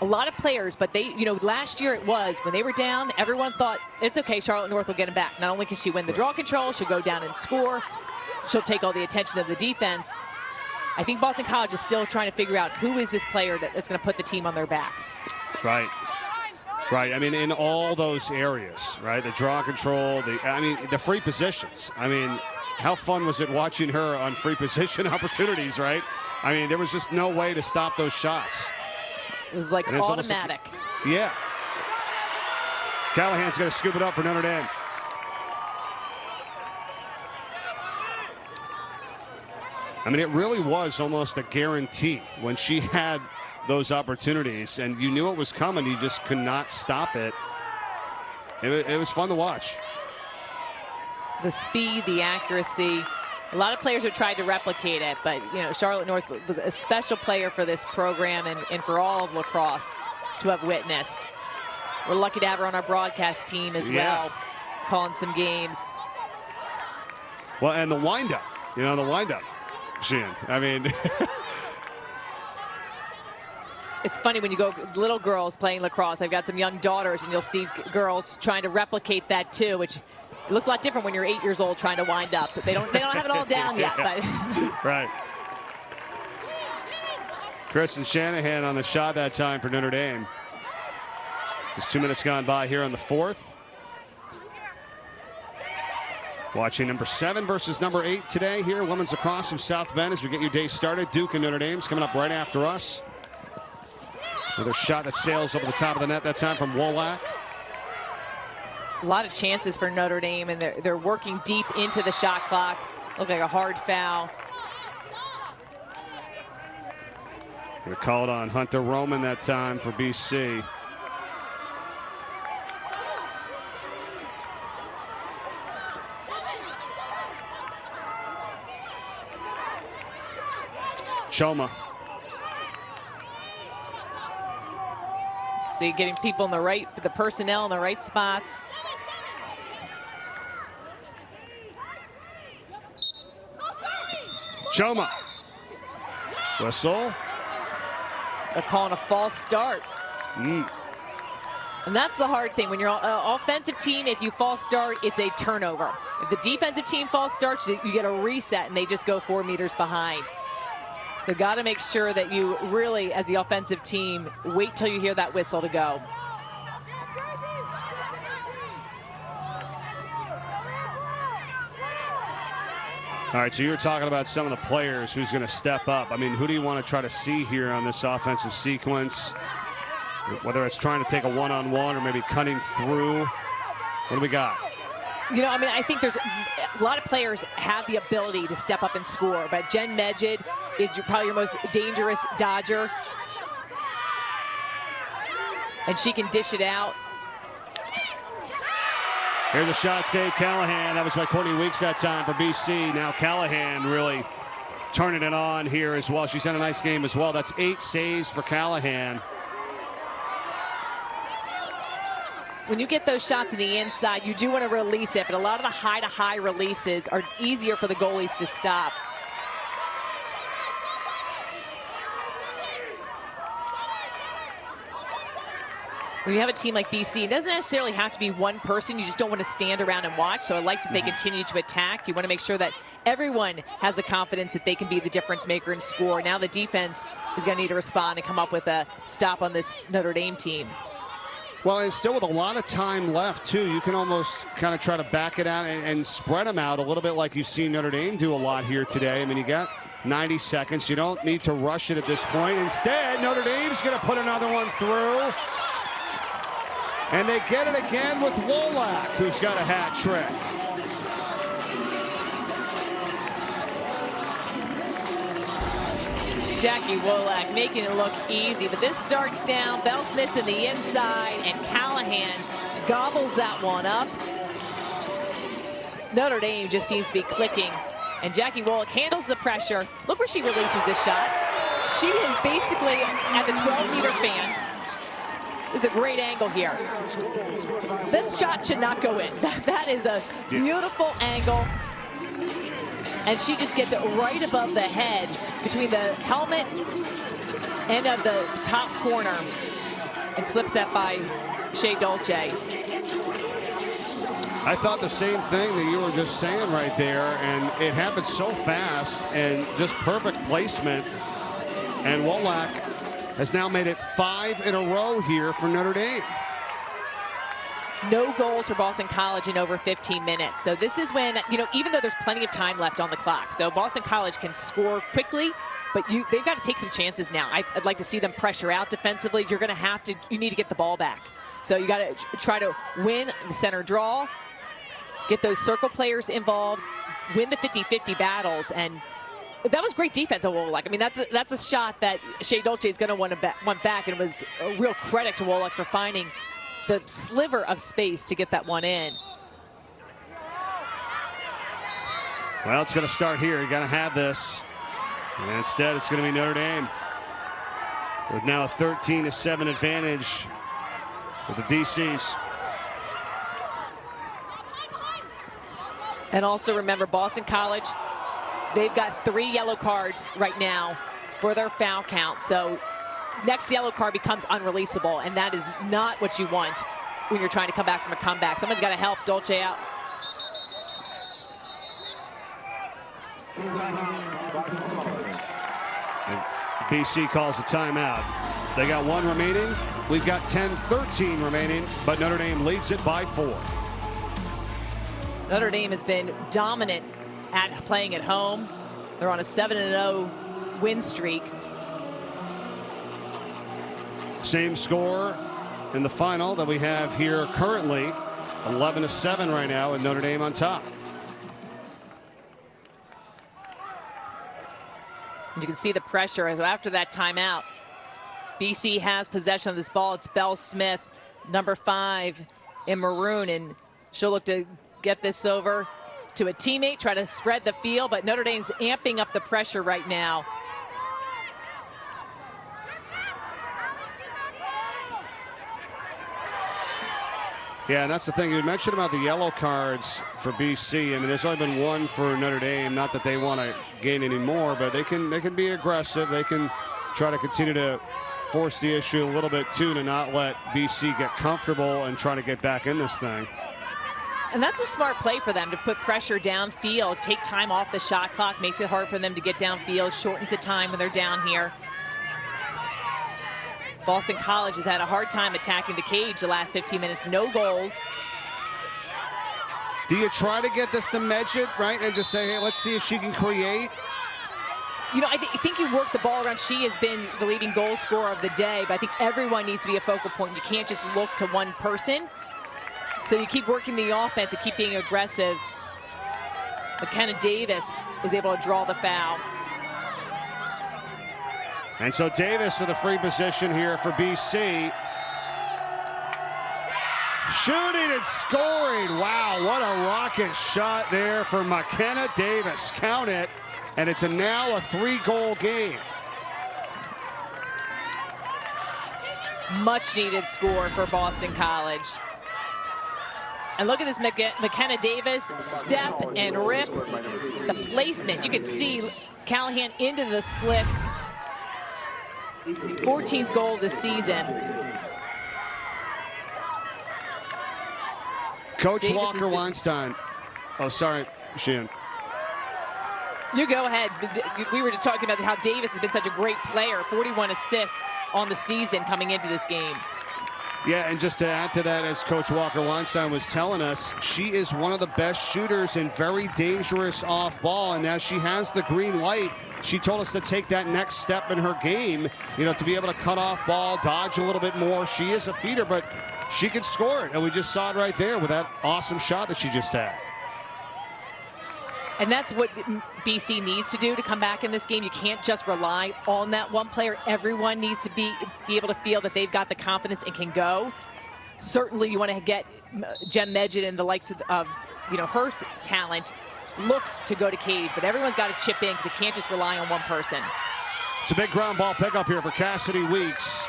a lot of players, but they, you know, last year it was when they were down, everyone thought it's okay, Charlotte North will get them back. Not only can she win the draw control, she'll go down and score, she'll take all the attention of the defense. I think Boston College is still trying to figure out who is this player that's going to put the team on their back. Right. Right. I mean, in all those areas, right? The draw control, the free positions. I mean, how fun was it watching her on free position opportunities, right? I mean, there was just no way to stop those shots. It was like automatic. Yeah. Callahan's going to scoop it up for Notre Dame. I mean, it really was almost a guarantee when she had those opportunities, and you knew it was coming. You just could not stop it. It was fun to watch. The speed, the accuracy. A lot of players have tried to replicate it, but, you know, Charlotte North was a special player for this program and for all of lacrosse to have witnessed. We're lucky to have her on our broadcast team as well, calling some games. Well, and the windup, you know, the windup, Shin. I mean, it's funny when you go little girls playing lacrosse. I've got some young daughters, and you'll see girls trying to replicate that too, which it looks a lot different when you're 8 years old trying to wind up. They don't have it all down yet. But right. Kristen Shanahan on the shot that time for Notre Dame. Just 2 minutes gone by here on the 4th. Watching number 7 versus number 8 today here, women's lacrosse from South Bend, as we get your day started. Duke and Notre Dame's coming up right after us. Another shot that sails over the top of the net, that time from Wolak. A lot of chances for Notre Dame, and they're working deep into the shot clock. Look like a hard foul. They called on Hunter Roman that time for BC. Choma. See, getting people in the personnel in the right spots. Choma. Whistle. They're calling a false start. And that's the hard thing. When you're an offensive team, if you false start, it's a turnover. If the defensive team false starts, you get a reset, and they just go 4 meters behind. So got to make sure that you really, as the offensive team, wait till you hear that whistle to go. All right, so you're talking about some of the players who's going to step up. I mean, who do you want to try to see here on this offensive sequence? Whether it's trying to take a one-on-one or maybe cutting through. What do we got? You know, I mean, I think there's a lot of players have the ability to step up and score, but Jenn Medjid is probably your most dangerous dodger. And she can dish it out. Here's a shot save, Callahan. That was by Courtney Weeks that time for BC. Now Callahan really turning it on here as well. She's had a nice game as well. That's 8 saves for Callahan. When you get those shots in the inside, you do want to release it, but a lot of the high-to-high releases are easier for the goalies to stop. When you have a team like BC, it doesn't necessarily have to be one person. You just don't want to stand around and watch. So I like that they continue to attack. You want to make sure that everyone has the confidence that they can be the difference maker and score. Now the defense is going to need to respond and come up with a stop on this Notre Dame team. Well, and still with a lot of time left, too, you can almost kind of try to back it out and spread them out a little bit like you've seen Notre Dame do a lot here today. I mean, you got 90 seconds. You don't need to rush it at this point. Instead, Notre Dame's going to put another one through. And they get it again with Wolak, who's got a hat trick. Jackie Wolak making it look easy, but this starts down. Belle Smith in the inside, and Callahan gobbles that one up. Notre Dame just seems to be clicking, and Jackie Wolak handles the pressure. Look where she releases this shot. She is basically at the 12-meter fan. This is a great angle here. This shot should not go in. That is a beautiful angle. And she just gets it right above the head between the helmet and of the top corner and slips that by Shea Dolce. I thought the same thing that you were just saying right there, and it happened so fast and just perfect placement. And Wolak has now made it 5 in a row here for Notre Dame. No goals for Boston College in over 15 minutes. So this is when, you know, even though there's plenty of time left on the clock, so Boston College can score quickly, but they've got to take some chances now. I'd like to see them pressure out defensively. You're going to have to, you need to get the ball back. So you got to try to win the center draw, get those circle players involved, win the 50-50 battles, and that was great defense of Wolak. I mean, that's a shot that Shea Dolce is going to want back, and it was a real credit to Wolak for finding the sliver of space to get that one in. Well, it's going to start here. You got to have this. And instead, it's going to be Notre Dame with now a 13-7 advantage with the DCs. And also remember, Boston College, they've got 3 yellow cards right now for their foul count. So next yellow card becomes unreleasable, and that is not what you want when you're trying to come back from a comeback. Someone's got to help Dolce out. And BC calls a timeout. They got 1 remaining. We've got 10-13 remaining, but Notre Dame leads it by 4. Notre Dame has been dominant at playing at home. They're on a 7-0 win streak. Same score in the final that we have here currently, 11-7 right now, with Notre Dame on top. And you can see the pressure as after that timeout. BC has possession of this ball. It's Belle Smith, number 5 in maroon, and she'll look to get this over to a teammate, try to spread the field, but Notre Dame's amping up the pressure right now. Yeah, and that's the thing. You had mentioned about the yellow cards for BC. I mean, there's only been 1 for Notre Dame. Not that they want to gain any more, but they can be aggressive. They can try to continue to force the issue a little bit, too, to not let BC get comfortable and try to get back in this thing. And that's a smart play for them to put pressure downfield, take time off the shot clock, makes it hard for them to get downfield, shortens the time when they're down here. Boston College has had a hard time attacking the cage the last 15 minutes. No goals. Do you try to get this to Midget, right, and just say, hey, let's see if she can create? You know, I think you work the ball around. She has been the leading goal scorer of the day, but I think everyone needs to be a focal point. You can't just look to one person. So you keep working the offense and keep being aggressive. McKenna Davis is able to draw the foul. And so Davis with a free position here for BC. Shooting and scoring. Wow, what a rocket shot there for McKenna Davis. Count it. And it's now a 3-goal game. Much needed score for Boston College. And look at this McKenna Davis, step and rip. The placement, you can see Callahan into the splits. 14th goal this season. Coach Walker Weinstein. Oh, sorry, Sheehan. You go ahead. We were just talking about how Davis has been such a great player, 41 assists on the season coming into this game. Yeah, and just to add to that, as Coach Walker-Weinstein was telling us, she is one of the best shooters and very dangerous off ball. And now she has the green light. She told us to take that next step in her game, to be able to cut off ball, dodge a little bit more. She is a feeder, but she can score it. And we just saw it right there with that awesome shot that she just had. And that's what BC needs to do to come back in this game. You can't just rely on that one player. Everyone needs to be able to feel that they've got the confidence and can go. Certainly you want to get Jenn Medjid and the likes of her talent looks to go to cage, but everyone's got to chip in because they can't just rely on one person. It's a big ground ball pickup here for Cassidy Weeks.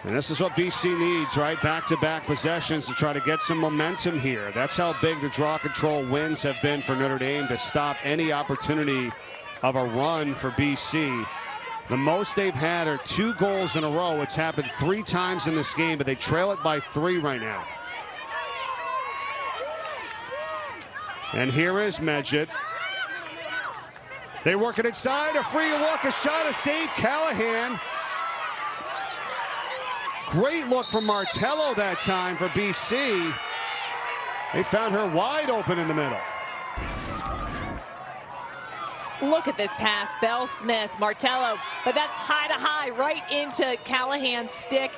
And this is what BC needs, right? Back-to-back possessions to try to get some momentum here. That's how big the draw control wins have been for Notre Dame to stop any opportunity of a run for BC. The most they've had are 2 goals in a row. It's happened 3 times in this game, but they trail it by 3 right now. And here is Midget. They work it inside. A free look, a shot, a save. Callahan. Great look from Martello that time for BC. They found her wide open in the middle. Look at this pass. Belle Smith, Martello, but that's high to high right into Callahan's stick.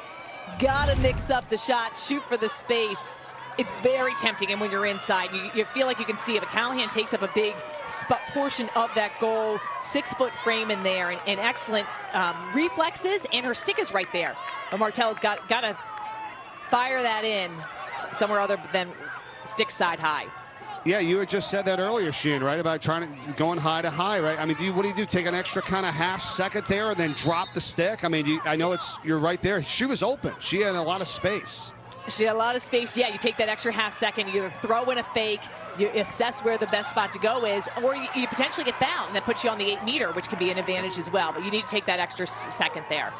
Gotta mix up the shot, shoot for the space. It's very tempting, and when you're inside, you feel like you can see it, but Callahan takes up a big portion of that goal, 6-foot frame in there, and excellent reflexes, and her stick is right there. But Martello's got to fire that in somewhere other than stick side high. Yeah, you had just said that earlier, Sheehan, right, about going high to high, right? I mean, what do you do? Take an extra kind of half second there and then drop the stick? I mean, I know you're right there. She was open. She had a lot of space. She had a lot of space. Yeah, you take that extra half second, you either throw in a fake, you assess where the best spot to go is, or you potentially get fouled, and that puts you on the 8-meter, which can be an advantage as well. But you need to take that extra second there.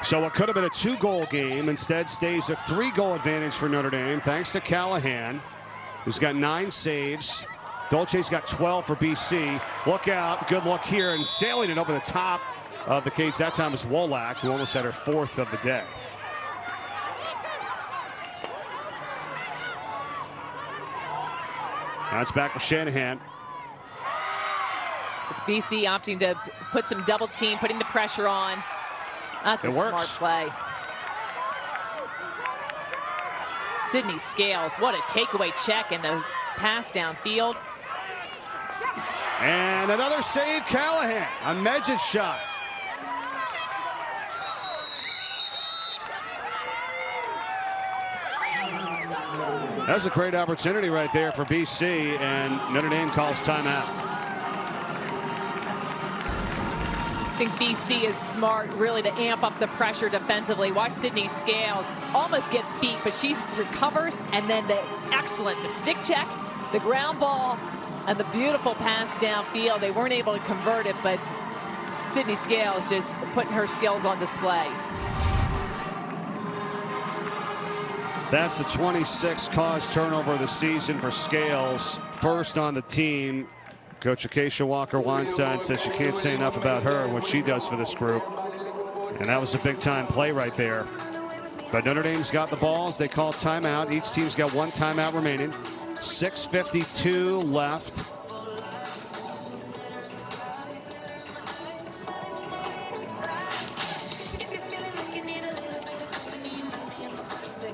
So what could have been a 2-goal game instead stays a 3-goal advantage for Notre Dame, thanks to Callahan, who's got 9 saves. Dolce's got 12 for BC. Look out, good look here, and sailing it over the top of the cage that time is Wolak, who almost had her 4th of the day. That's back for Shanahan. So BC opting to put some double team, putting the pressure on. That's a smart play. Sydney Scales, what a takeaway check in the pass downfield. And another save, Callahan. A Midget shot. That was a great opportunity right there for BC, and Notre Dame calls timeout. I think BC is smart, really, to amp up the pressure defensively. Watch Sydney Scales almost gets beat, but she recovers, and then the stick check, the ground ball, and the beautiful pass downfield. They weren't able to convert it, but Sydney Scales just putting her skills on display. That's the 26th caused turnover of the season for Scales. First on the team. Coach Acacia Walker-Weinstein says she can't say enough about her and what she does for this group. And that was a big-time play right there. But Notre Dame's got the balls. They call timeout. Each team's got 1 timeout remaining. 6:52 left.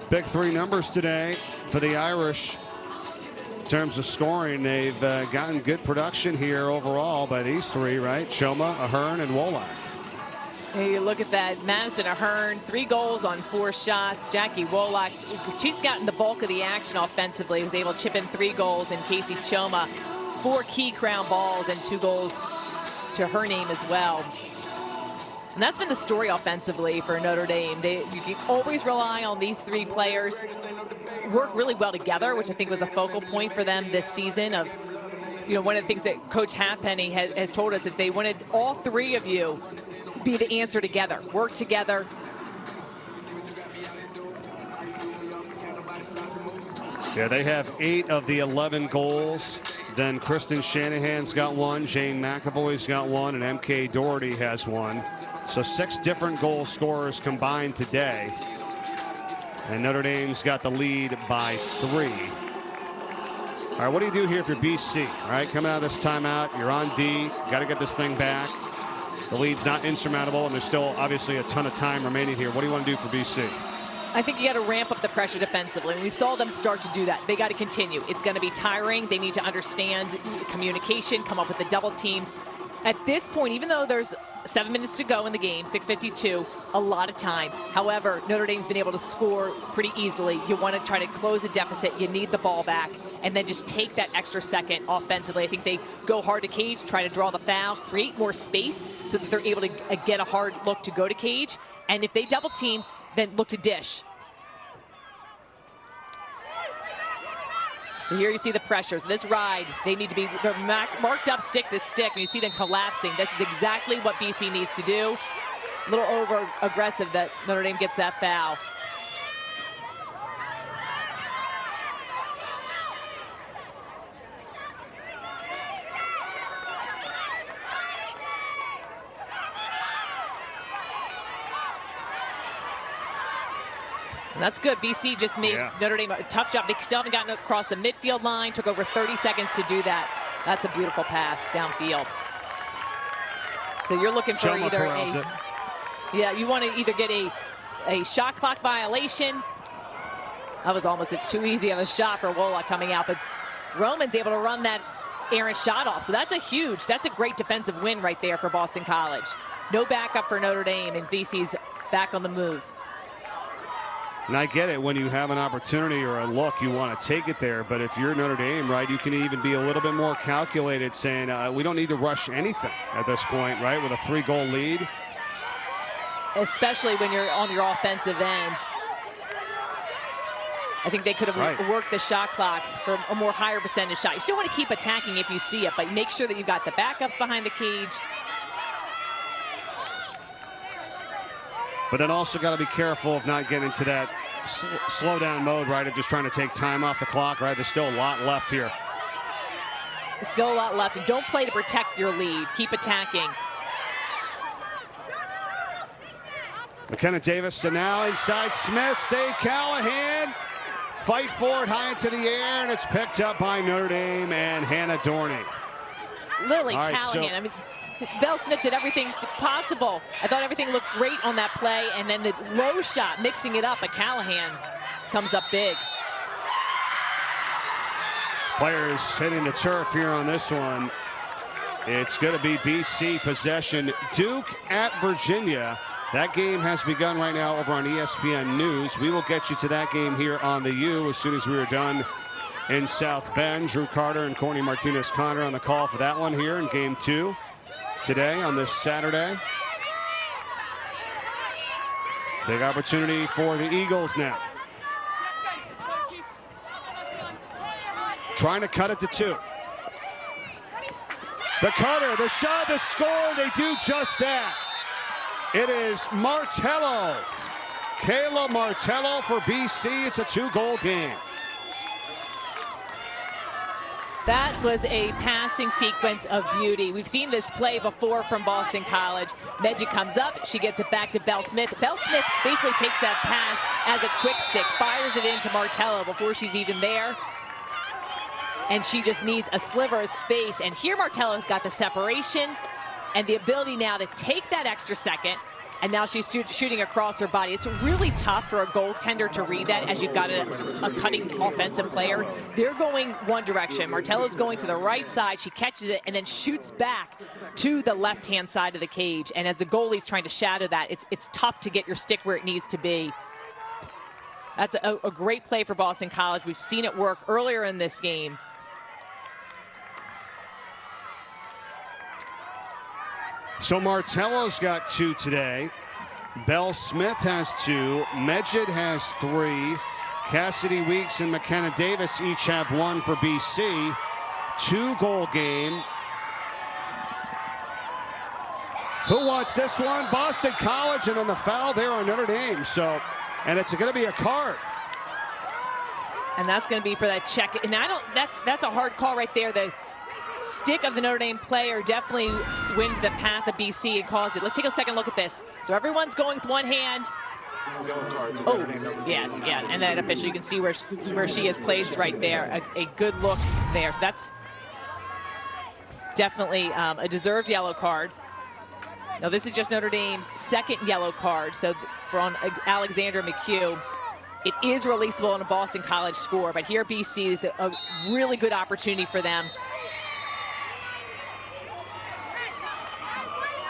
Big 3 numbers today for the Irish in terms of scoring. They've gotten good production here overall by these 3, right? Choma, Ahern, and Wolak. Hey, you look at that. Madison Ahern, 3 goals on 4 shots. Jackie Wolak, she's gotten the bulk of the action offensively. Was able to chip in 3 goals. And Casey Choma, 4 key crown balls and 2 goals to her name as well. And that's been the story offensively for Notre Dame. You can always rely on these 3 players, work really well together, which I think was a focal point for them this season. Of, one of the things that Coach Halfpenny has told us, that they wanted all 3 of you be the answer together, work together. Yeah, they have 8 of the 11 goals. Then Kristen Shanahan's got 1, Jane McAvoy's got 1, and MK Doherty has 1. So 6 different goal scorers combined today. And Notre Dame's got the lead by 3. All right, what do you do here if you're BC? All right, coming out of this timeout, you're on D, got to get this thing back. The lead's not insurmountable, and there's still obviously a ton of time remaining here. What do you want to do for BC? I think you got to ramp up the pressure defensively. And we saw them start to do that. They got to continue. It's going to be tiring. They need to understand communication, come up with the double teams. At this point, even though there's 7 minutes to go in the game, 6:52, a lot of time. However, Notre Dame's been able to score pretty easily. You want to try to close a deficit. You need the ball back, and then just take that extra second offensively. I think they go hard to Cage, try to draw the foul, create more space so that they're able to get a hard look to go to Cage. And if they double team, then look to dish. Here you see the pressures. This ride, they need to be, they're marked up stick to stick, and you see them collapsing. This is exactly what BC needs to do. A little over aggressive that Notre Dame gets that foul. And that's good. BC just made Notre Dame a tough job. They still haven't gotten across the midfield line. Took over 30 seconds to do that. That's a beautiful pass downfield. So you're looking for either you want to either get a shot clock violation. That was almost too easy of a shot for Wolak coming out, but Roman's able to run that errant shot off. So that's a great defensive win right there for Boston College. No backup for Notre Dame, and BC's back on the move. And I get it, when you have an opportunity or a look, you want to take it there. But if you're Notre Dame, right, you can even be a little bit more calculated, saying we don't need to rush anything at this point, right, with a 3-goal lead. Especially when you're on your offensive end. I think they could have worked the shot clock for a more higher percentage shot. You still want to keep attacking if you see it, but make sure that you've got the backups behind the cage. But then also got to be careful of not getting into that slow down mode, right, of just trying to take time off the clock, right? There's still a lot left here. Still a lot left. And don't play to protect your lead. Keep attacking. McKenna Davis, and now inside Smith, save Callahan. Fight for it high into the air, and it's picked up by Notre Dame and Hannah Dorney. Lily Callahan, I mean, Belle Smith did everything possible. I thought everything looked great on that play, and then the low shot, mixing it up, but Callahan comes up big. Players hitting the turf here on this one. It's going to be BC possession. Duke at Virginia. That game has begun right now over on ESPN News. We will get you to that game here on the U as soon as we are done in South Bend. Drew Carter and Courtney Martinez-Connor on the call for that one here in Game 2 today on this Saturday. Big opportunity for the Eagles now. Trying to cut it to 2. The cutter, the shot, the score, they do just that. It is Martello. Kayla Martello for BC. It's a 2-goal game. That was a passing sequence of beauty. We've seen this play before from Boston College. Medjid comes up, she gets it back to Belle Smith. Belle Smith basically takes that pass as a quick stick, fires it into Martello before she's even there. And she just needs a sliver of space. And here Martello's got the separation and the ability now to take that extra second. And now she's shooting across her body. It's really tough for a goaltender to read that as you've got a cutting offensive player. They're going one direction. Martello's going to the right side. She catches it and then shoots back to the left-hand side of the cage. And as the goalie's trying to shadow that, it's tough to get your stick where it needs to be. That's a great play for Boston College. We've seen it work earlier in this game. So Martello's got 2 today. Belle Smith has 2. Midget has 3. Cassidy Weeks and McKenna Davis each have 1 for BC. 2-goal game. Who wants this one? Boston College, and then the foul there on Notre Dame. So, and it's going to be a card. And that's going to be for that check. And that's a hard call right there. The stick of the Notre Dame player definitely went the path of BC and caused it. Let's take a second look at this. So everyone's going with one hand. Oh, yeah. And that official, you can see where she is placed right there. A good look there. So that's definitely a deserved yellow card. Now, this is just Notre Dame's second yellow card. So from Alexandra McHugh, it is releasable on a Boston College score. But here, BC is a really good opportunity for them.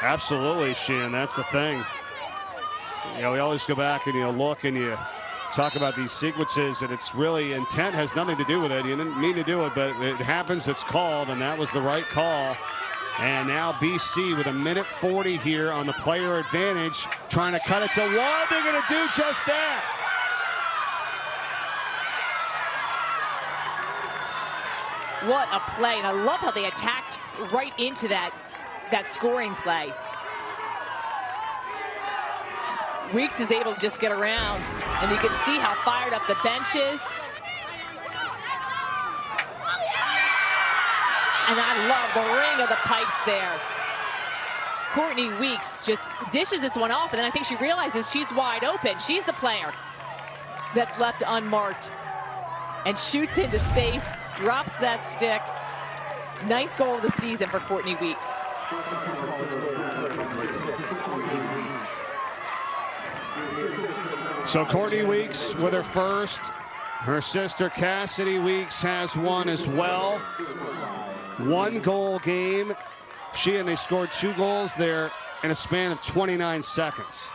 Absolutely, Sheehan. That's the thing. You know, we always go back and you look and you talk about these sequences, and it's really intent has nothing to do with it. You didn't mean to do it, but it happens. It's called, and that was the right call. And now BC with 1:40 here on the player advantage, trying to cut it to one. They're going to do just that. What a play, and I love how they attacked right into that scoring play. Weeks is able to just get around, and you can see how fired up the bench is. And I love the ring of the pipes there. Courtney Weeks just dishes this one off, and then I think she realizes she's wide open. She's the player that's left unmarked and shoots into space, drops that stick. 9th goal of the season for Courtney Weeks. So Courtney Weeks with her first. Her sister Cassidy Weeks has one as well. 1-goal game. They scored 2 goals there in a span of 29 seconds.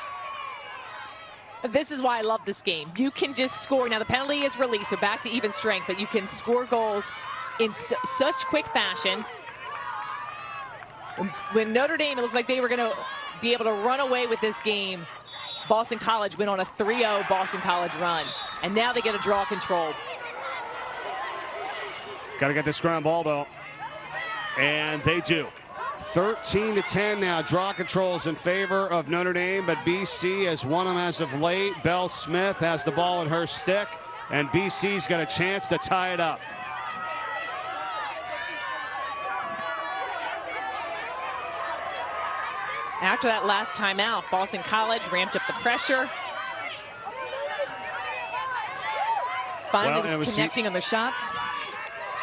This is why I love this game. You can just score. Now the penalty is released, so back to even strength, but you can score goals in such quick fashion. When Notre Dame, it looked like they were going to be able to run away with this game, Boston College went on a 3-0 Boston College run, and now they get a draw control. Got to get this ground ball, though. And they do. 13-10 now. Draw controls in favor of Notre Dame, but BC has won them as of late. Belle Smith has the ball in her stick, and BC's got a chance to tie it up. After that last timeout, Boston College ramped up the pressure. Finally was connecting on the shots.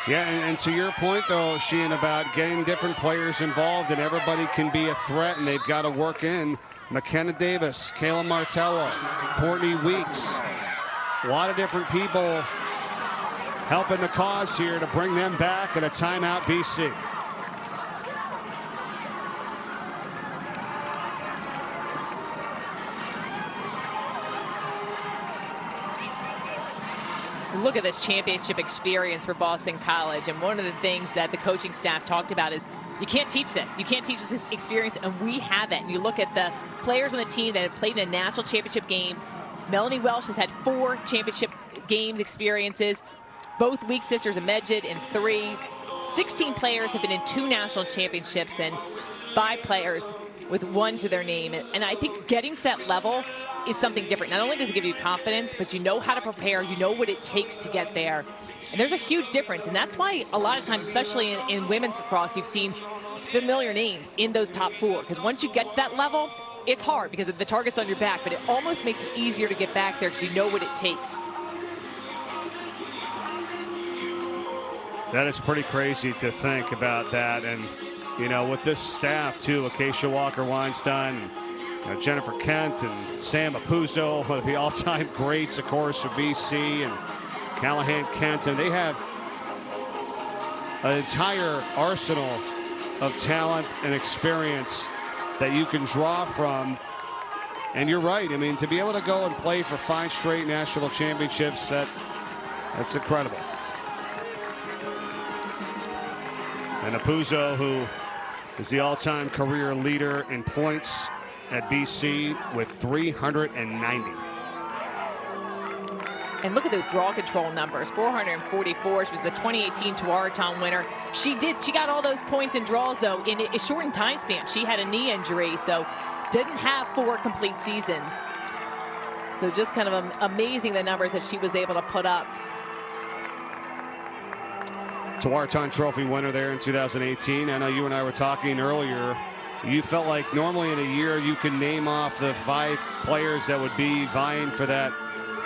Yeah, and to your point, though, Sheehan, about getting different players involved, and everybody can be a threat, and they've got to work in. McKenna Davis, Kayla Martello, Courtney Weeks. A lot of different people helping the cause here to bring them back at a timeout, BC. Look at this championship experience for Boston College, and one of the things that the coaching staff talked about is you can't teach this. You can't teach this experience, and we have it. And you look at the players on the team that have played in a national championship game. Melanie Welsh has had 4 championship games experiences. Both Weeks sisters and Medjid in 3. 16 players have been in 2 national championships, and 5 players with 1 to their name. And I think getting to that level is something different. Not only does it give you confidence, but you know how to prepare, you know what it takes to get there. And there's a huge difference, and that's why a lot of times, especially in women's lacrosse, you've seen familiar names in those top 4, because once you get to that level, it's hard because the target's on your back, but it almost makes it easier to get back there because you know what it takes. That is pretty crazy to think about that. And, you know, with this staff, too, Acacia Walker-Weinstein, Jennifer Kent and Sam Apuzzo, one of the all-time greats, of course, for BC, and Callahan Kent, and they have an entire arsenal of talent and experience that you can draw from. And you're right. I mean, to be able to go and play for 5 straight national championships, that's incredible. And Apuzzo, who is the all-time career leader in points at BC with 390. And look at those draw control numbers. 444. She was the 2018 Tuaraton winner. She got all those points and draws, though, in a shortened time span. She had a knee injury, so didn't have 4 complete seasons. So just kind of amazing the numbers that she was able to put up. Tewaaraton Trophy winner there in 2018. I know you and I were talking earlier. You felt like normally in a year you can name off the 5 players that would be vying for that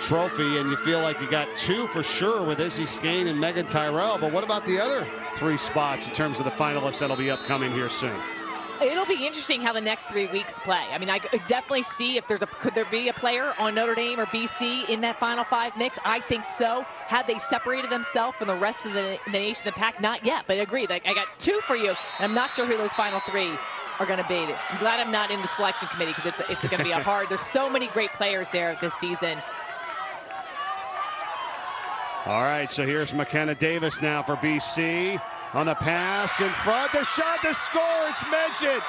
trophy, and you feel like you got 2 for sure with Izzy Skane and Megan Tyrell. But what about the other 3 spots in terms of the finalists that'll be upcoming here soon? It'll be interesting how the next 3 weeks play. I mean, I definitely see if could there be a player on Notre Dame or BC in that Final 5 mix? I think so. Had they separated themselves from the rest of the nation, the pack? Not yet, but I agree. Like, I got 2 for you, and I'm not sure who those final 3 are going to be. I'm glad I'm not in the selection committee because it's going to be a hard. There's so many great players there this season. All right, so here's McKenna Davis now for BC. On the pass, in front, the shot, the score, it's Medjid.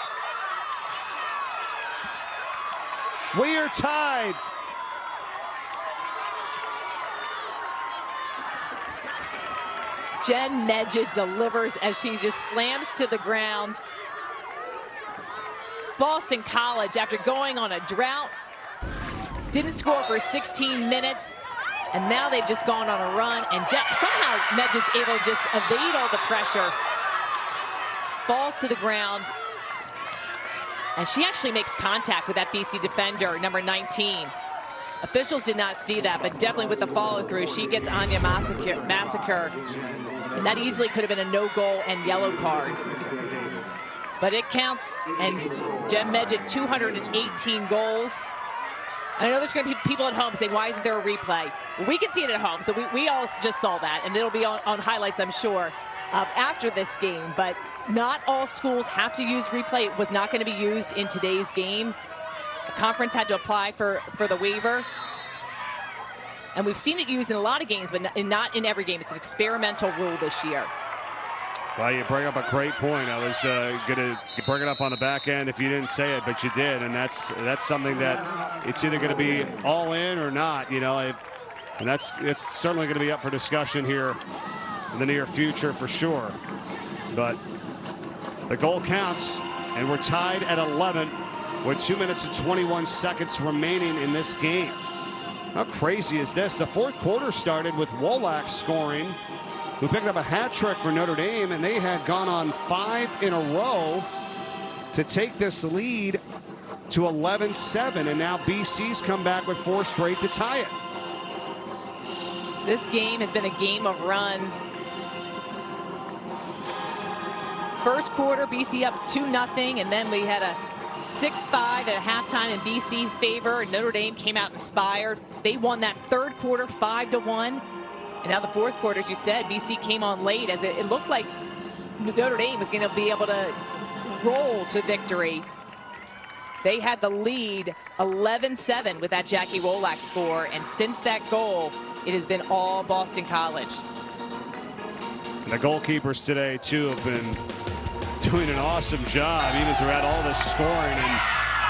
We are tied. Jenn Medjid delivers as she just slams to the ground. Boston College, after going on a drought, didn't score for 16 minutes. And now they've just gone on a run, and somehow Medjid's able to just evade all the pressure. Falls to the ground. And she actually makes contact with that BC defender, number 19. Officials did not see that, but definitely with the follow-through, she gets Anya Massacre. And that easily could have been a no-goal and yellow card. But it counts, and Jenn Medjid, 218 goals. I know there's going to be people at home saying, why isn't there a replay? Well, we can see it at home, so we all just saw that, and it'll be on highlights, I'm sure, after this game. But not all schools have to use replay. It was not going to be used in today's game. The conference had to apply for the waiver. And we've seen it used in a lot of games, but not in every game. It's an experimental rule this year. Well, you bring up a great point. I was going to bring it up on the back end if you didn't say it, but you did, and that's something that it's either going to be all in or not, you know, and it's certainly going to be up for discussion here in the near future for sure. But the goal counts, and we're tied at 11 with 2 minutes and 21 seconds remaining in this game. How crazy is this? The fourth quarter started with Wolak scoring, who picked up a hat trick for Notre Dame, and they had gone on 5 in a row to take this lead to 11-7, and now BC's come back with 4 straight to tie it. This game has been a game of runs. First quarter, BC up 2-0, and then we had a 6-5 at halftime in BC's favor, and Notre Dame came out inspired. They won that third quarter 5-1. And now the fourth quarter, as you said, BC came on late as it looked like Notre Dame was going to be able to roll to victory. They had the lead 11-7 with that Jackie Wolak score. And since that goal, it has been all Boston College. The goalkeepers today, too, have been doing an awesome job, even throughout all this scoring. And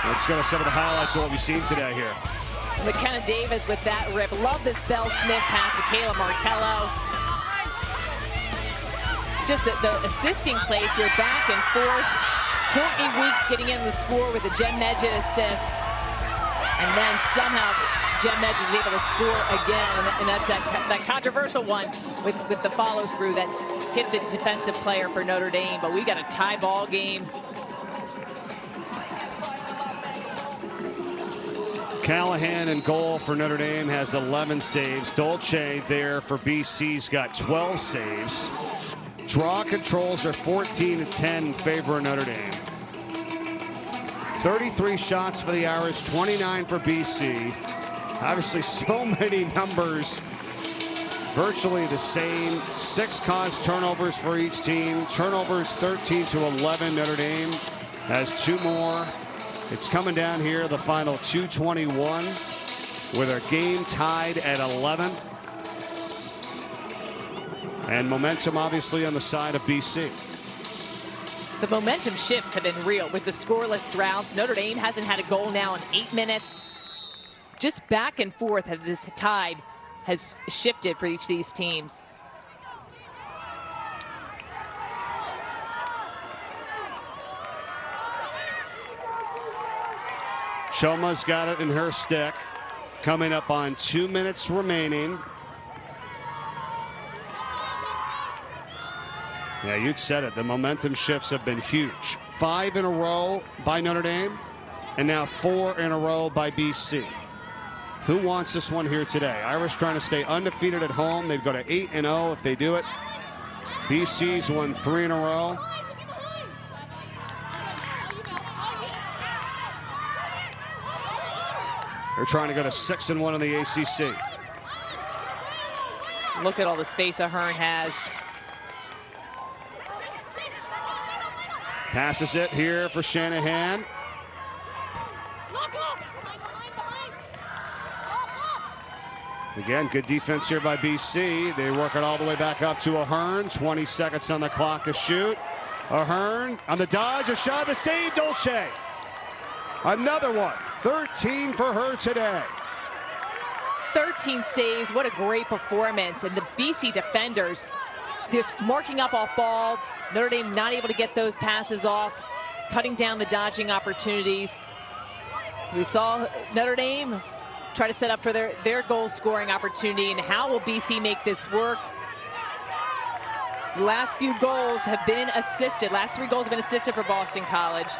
let's go to some of the highlights of what we've seen today here. McKenna Davis with that rip. Love this Belle Smith pass to Kayla Martello. Just the assisting plays here, back and forth. Courtney Weeks getting in the score with a Jenn Medjid assist. And then somehow Jenn Medjid is able to score again. And that's that controversial one with the follow through that hit the defensive player for Notre Dame. But we got a tie ball game. Callahan in goal for Notre Dame has 11 saves. Dolce there for BC's got 12 saves. Draw controls are 14-10 in favor of Notre Dame. 33 shots for the Irish, 29 for BC. Obviously so many numbers, virtually the same. 6 caused turnovers for each team. Turnovers 13-11. Notre Dame has 2 more. It's coming down here, the final 2:21, with our game tied at 11. And momentum obviously on the side of BC. The momentum shifts have been real with the scoreless droughts. Notre Dame hasn't had a goal now in 8 minutes. Just back and forth, this tide has shifted for each of these teams. Shoma's got it in her stick. Coming up on 2 minutes remaining. Yeah, you'd said it. The momentum shifts have been huge. 5 in a row by Notre Dame, and now 4 in a row by BC. Who wants this one here today? Irish trying to stay undefeated at home. They'd go to 8-0 if they do it. BC's won 3 in a row. They're trying to go to 6-1 in the ACC. Look at all the space Ahern has. Passes it here for Shanahan. Again, good defense here by BC. They work it all the way back up to Ahern. 20 seconds on the clock to shoot. Ahern on the dodge, a shot, the save, Dolce. Another one, 13 for her today. 13 saves, what a great performance. And the BC defenders, they're marking up off ball. Notre Dame not able to get those passes off, cutting down the dodging opportunities. We saw Notre Dame try to set up for their goal scoring opportunity, and how will BC make this work? The last few goals have been assisted. Last 3 goals have been assisted for Boston College.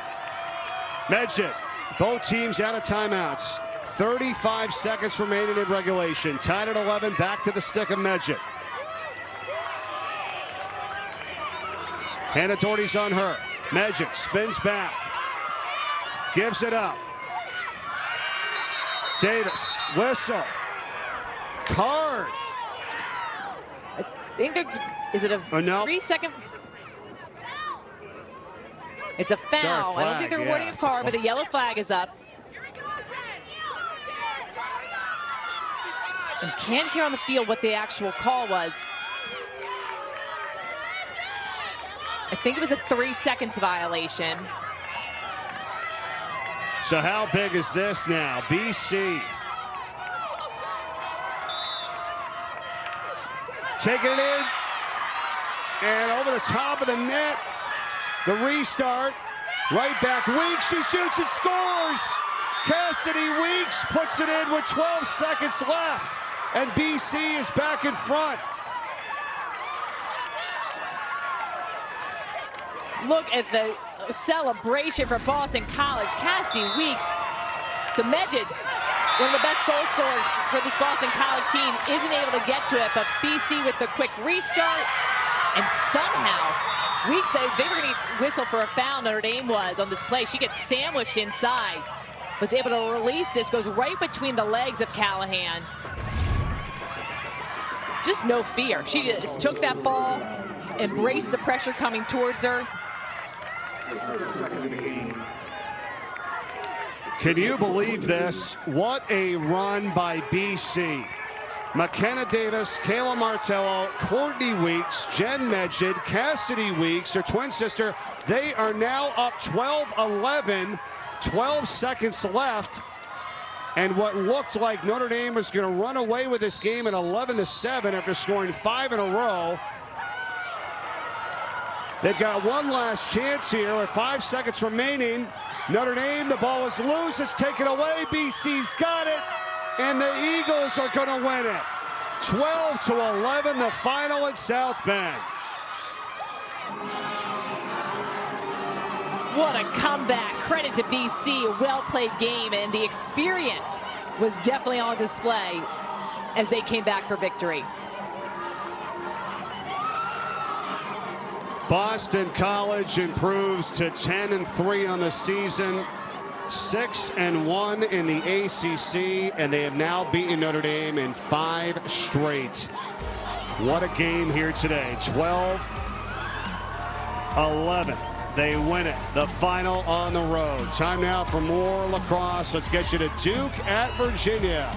Midget, both teams out of timeouts. 35 seconds remaining in regulation. Tied at 11, back to the stick of Midget. Hannah Doherty's on her. Midget spins back. Gives it up. Davis, whistle. Card. I think is it a no. 3-second? It's a foul. Sorry, flag. I don't think they're awarding a card, but the yellow flag is up. And can't hear on the field what the actual call was. I think it was a 3 seconds violation. So how big is this now? BC taking it in and over the top of the net. The restart, right back. Weeks, she shoots and scores. Cassidy Weeks puts it in with 12 seconds left, and BC is back in front. Look at the celebration for Boston College. Cassidy Weeks. So Medjid, one of the best goal scorers for this Boston College team, isn't able to get to it, but BC with the quick restart, and somehow Weeks, they were going to whistle for a foul, Notre Dame was, on this play. She gets sandwiched inside, was able to release this, goes right between the legs of Callahan. Just no fear. She just took that ball, embraced the pressure coming towards her. Can you believe this? What a run by BC. McKenna Davis, Kayla Martello, Courtney Weeks, Jenn Medjid, Cassidy Weeks, her twin sister. They are now up 12-11, 12 seconds left. And what looked like Notre Dame was going to run away with this game at 11-7 after scoring 5 in a row. They've got one last chance here with 5 seconds remaining. Notre Dame, the ball is loose, it's taken away. BC's got it, and the Eagles are going to win it. 12-11, the final at South Bend. What a comeback. Credit to BC, a well-played game, and the experience was definitely on display as they came back for victory. Boston College improves to 10-3 on the season, 6-1 in the ACC, and they have now beaten Notre Dame in 5 straight. What a game here today. 12-11. They win it. The final on the road. Time now for more lacrosse. Let's get you to Duke at Virginia.